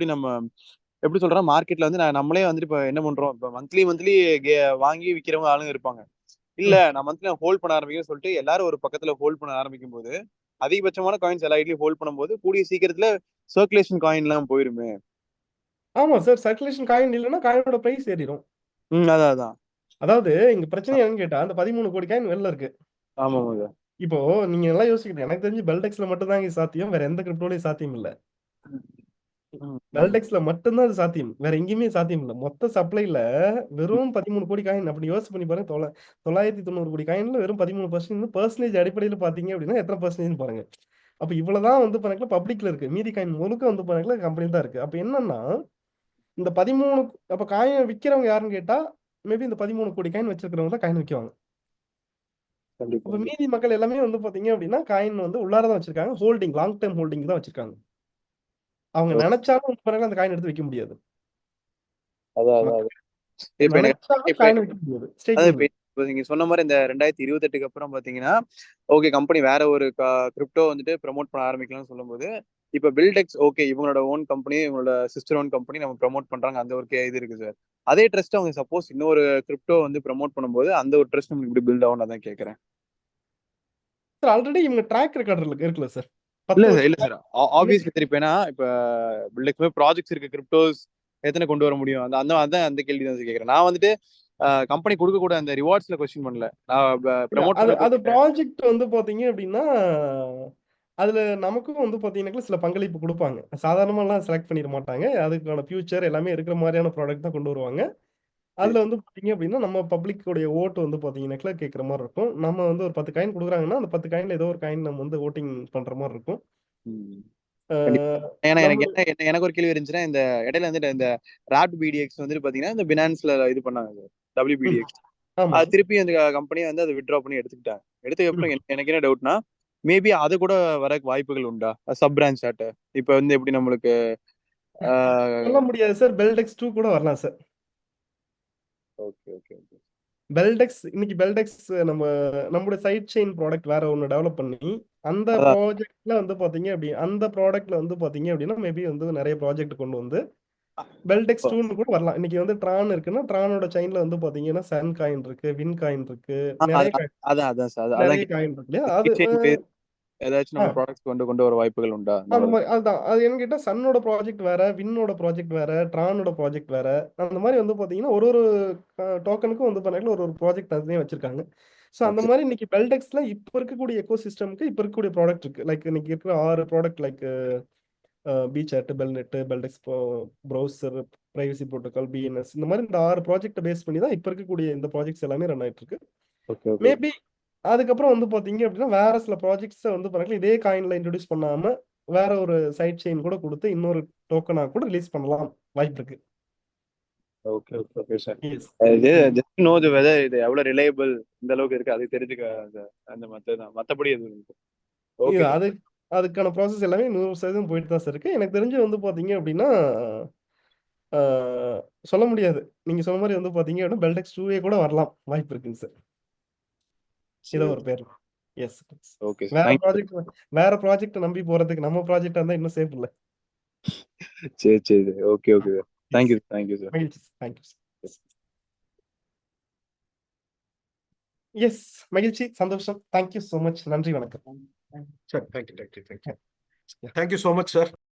எப்படி சொல்றேன் மார்க்கெட்ல வந்து நம்மளே வந்துட்டு இப்ப என்ன பண்றோம், இப்ப மந்த்லி வாங்கி விற்கிறவங்க ஆளுங்க இருப்பாங்க. இல்ல நான் மந்த்லி ஹோல்ட் பண்ண ஆரம்பிக்கிறேன்னு சொல்லிட்டு எல்லாரும் ஒரு பக்கத்துல ஹோல்ட் பண்ண ஆரம்பிக்கும் போது அதிகபட்சமான காயின்ஸ் எல்லா ஐடியும் ஹோல்ட் பண்ணும்போது கூடிய சீக்கிரத்துல சர்க்குலேஷன் காயின் எல்லாம் போயிருமே. ஆமா சார். சர்க்குலேஷன் காயின் இல்லைன்னா காயினோட பிரைஸ் ஏறிடும். அதான் அதாவது இங்க பிரச்சனை என்னன்னு கேட்டா அந்த 13 கோடி காயின் வெளில இருக்கு. ஆமா. இப்போ நீங்க எல்லாம் யோசிக்கணும். எனக்கு தெரிஞ்சு பெல்டெக்ஸ்ல மட்டும் தான் இது சாத்தியம், வேற எந்த கிரிப்டோலயும் சாத்தியம் இல்ல. பெல்டெக்ஸ்ல மட்டும்தான் அது சாத்தியம், வேற எங்கேயுமே சாத்தியம் இல்ல. மொத்த சப்ளைல வெறும் 13 கோடி காயின் அப்படி யோசிச்சு பண்ணி பாருங்க. 990 கோடி காயின்ல வெறும் 13% பர்சன்டேஜ் அடிப்படையில் பாத்தீங்க அப்படின்னா எத்தனை பர்சன்டேஜ் பாருங்க. அப்ப இவ்வளவுதான் வந்து பாருங்க பப்ளிக்ல இருக்கு. மீதி காயின் முழுக்க வந்து பாருங்க கம்பெனி தான் இருக்கு. அப்ப என்னன்னா இந்த 13 அப்ப காயின் விக்கிறவங்க யாருன்னு கேட்டா மேபி இந்த 13 கோடி காயின் வச்சிருக்கிறவங்க தான் காயின் விற்குவாங்க. அப்ப மீதி மக்கள் எல்லாமே வந்து பாத்தீங்க அப்படின்னா காயின் வந்து உள்ளாரதான் வச்சிருக்காங்க. ஹோல்டிங் லாங் டேர்ம் ஹோல்டிங் தான் வச்சிருக்காங்க. அவங்க நினைச்சாலும் வந்து பாருங்க அந்த காயின் எடுத்து வைக்க முடியாது. நீங்க சொன்ன மாதிரி இந்த 2028க்கு அப்புறம் பாத்தீங்கன்னா ஓகே கம்பெனி வேற ஒரு கிரிப்டோ வந்துட்டு ப்ரமோட் பண்ண ஆரம்பிக்கலாம்னு சொல்லும்போது இப்ப பில்டெக்ஸ் ஓகே இவங்களோட ஓன் கம்பெனி இவங்களோட சிஸ்டர் ஓன் கம்பெனி நம்ம ப்ரமோட் பண்றாங்க, அந்த ஒரு இது இருக்கு சார். அதே ட்ரஸ்ட் அவங்க சப்போஸ் இன்னொரு கிரிப்டோ வந்து ப்ரமோட் பண்ணும்போது அந்த ஒரு ட்ரஸ்ட் நம்மளுக்கு இப்படி பில்ட் ஆகும் தான் கேட்கறேன். சார் ஆல்ரெடி இவங்க ட்ராக் ரெக்கார்டர் இருக்குல்ல சார், 10 இல்ல வருஷம் இல்ல சார், ஆப்வியஸ்லி தெரியும். இப்ப பில்டெக்ஸ்ல ப்ராஜெக்ட்ஸ் இருக்கு, கிரிப்டோஸ் எத்தனை கொண்டு வர முடியும், அந்த அந்த அந்த கேள்வி தான் கேட்கறேன். நான் வந்துட்டு கம்பெனி கொடுக்க கூட அந்த ரிவார்ட்ஸ்ல கொஸ்டின் பண்ணல, நான் ப்ரமோட் அது பண்ண. அது ப்ராஜெக்ட் வந்து பாத்தீங்க அப்படின்னா அதுல நமக்கும் வந்து பாத்தீங்கன்னா சில பங்களிப்பு கொடுப்பாங்க. சாதாரணமாலாம் செலக்ட் பண்ணிட மாட்டாங்க. அதுக்கான ஃபியூச்சர் எல்லாமே இருக்கிற மாதிரியான ப்ராடக்ட் தான் கொண்டு வருவாங்க. அதுல வந்து பாத்தீங்க அப்படின்னா நம்ம பப்ளிக்கோடைய ஓட்டு வந்து பாத்தீங்கன்னாக்கா கேட்குற மாதிரி இருக்கும். நம்ம வந்து ஒரு 10 காயின் கொடுக்குறாங்கன்னா அந்த 10 காயின்ல ஏதோ ஒரு காயின் நம்ம வந்து ஓட்டிங் பண்ற மாதிரி இருக்கும். ஏன்னா எனக்கு நம்ம எனக்கு ஒரு கேள்வி இருந்துச்சுன்னா, இந்த இடையில வந்துட்டு இந்த ராப்ட் பிடிஎக்ஸ் வந்துட்டு பாத்தீங்கன்னா இந்த பினான்ஸ்ல இது பண்ணாங்க WBDX. ஆமா அது திருப்பி அந்த கம்பெனியை வந்து அதை வித்ட்ரா பண்ணி எடுத்துக்கிட்டாங்க. எடுத்ததுக்கு அப்புறம் எனக்கு என்ன டவுட்னா, மேபி அது கூட வர வாய்ப்புகள் உண்டா சப் பிரான்ச் ஆட்ட? இப்ப வந்து எப்படி நம்மளுக்கு சொல்ல முடியாது சார். பெல்டெக்ஸ் 2 கூட வரலாம் சார். Okay okay okay. பெல்டெக்ஸ் இன்னைக்கு பெல்டெக்ஸ் நம்மளுடைய சைட் செயின் ப்ராடக்ட் வேற ஒன்று டெவலப் பண்ணி அந்த ப்ராஜெக்ட்ல வந்து பாத்தீங்க அப்படி அந்த ப்ராடக்ட்ல வந்து பாத்தீங்க அப்படின்னா மேபி வந்து நிறைய ப்ராஜெக்ட் கொண்டு வந்து பெல்டெக்ஸ் 2 கூட வரலாம். இன்னைக்கு வந்து ட்ரான் இருக்குன்னா ட்ரானோட செயின்ல வந்து பாத்தீங்கன்னா சன் காயின் இருக்கு, வின் காயின் இருக்கு, நிறைய அதான் சார், நிறைய காயின் இருக்கு இல்லையா? அது ஏதாச்சும் நம்ம ப்ராடக்ட்ஸ் கொண்டு வர வாய்ப்புகள் உண்டா? அந்த மாதிரி அதுதான். அது என்ன கேட்டா சன்னோட ப்ராஜெக்ட் வேற, வின்னோட ப்ராஜெக்ட் வேற, ட்ரானோட ப்ராஜெக்ட் வேற. அந்த மாதிரி வந்து பாத்தீங்கன்னா ஒரு ஒரு டோக்கனுக்கும் வந்து பண்ணாக்கல ஒரு ஒரு ப்ராஜெக்ட் அதுலயே வச்சிருக்காங்க. ஸோ அந்த மாதிரி இன்னைக்கு பெல்டெக்ஸ்ல இப்போ இருக்கக்கூடிய எக்கோ சிஸ்டம்க்கு இப்போ இருக்கக்கூடிய ப்ராடக்ட் இருக்கு. லைக் இன்னைக்கு இருக்கிற 6 ப்ராடக்ட் லைக் பிசாட், பெல்நெட், பெல்டெக்ஸ் ப்ரௌசர், பிரைவசி ப்ரோட்டோகால், பிஎன்எஸ் இந்த மாதிரி இந்த 6 ப்ராஜெக்ட்டை பேஸ் பண்ணி தான் இப்போ இருக்கக்கூடிய இந்த ப்ராஜெக்ட்ஸ் எல்லாமே ரன் ஆயிட்டு இருக்கு. மேபி அதுக்கப்புறம் வந்து பாத்தீங்க அப்படின்னா வேற சில ப்ராஜெக்ட்ஸை வந்து பண்ணாக்கல இதே காயின்ல இன்ட்ரோடியூஸ் பண்ணாம வேற ஒரு சைட் செயின் கூட கொடுத்து இன்னொரு டோக்கனா கூட ரிலீஸ் பண்ணலாம் வாய்ப்பு இருக்கு. Okay okay okay sir. Yes. இது ஜஸ்ட் நோ தி வெதர் இது எவ்வளவு ரிலையபிள் இந்த அளவுக்கு இருக்கு அது தெரிஞ்சுக்க அந்த மத்தபடி எதுவும் இல்லை. ஓகே இது அதுக்கான ப்ராசஸ் எல்லாமே 100% போயிட்டு தான் சார் இருக்கு. எனக்கு தெரிஞ்சு வந்து பாத்தீங்க அப்படின்னா சொல்ல முடியாது. நீங்க சொன்ன மாதிரி வந்து பாத்தீங்க அப்படின்னா பெல்டெக்ஸ் 2 கூட வரலாம் வாய்ப்பு இருக்குங்க சார். ஏதோ ஒரு பேர்ல. எஸ். ஓகே வேற ப்ராஜெக்ட் நம்பி போறதுக்கு நம்ம ப்ராஜெக்டா இருந்தா இன்னும் சேஃப் இல்ல. சரி சரி okay okay sir. Thank you sir. மகிழ்ச்சி. Thank you sir. எஸ் மகிழ்ச்சி, சந்தோஷம். Thank you so much. நன்றி, வணக்கம் sir. Thank you so much sir.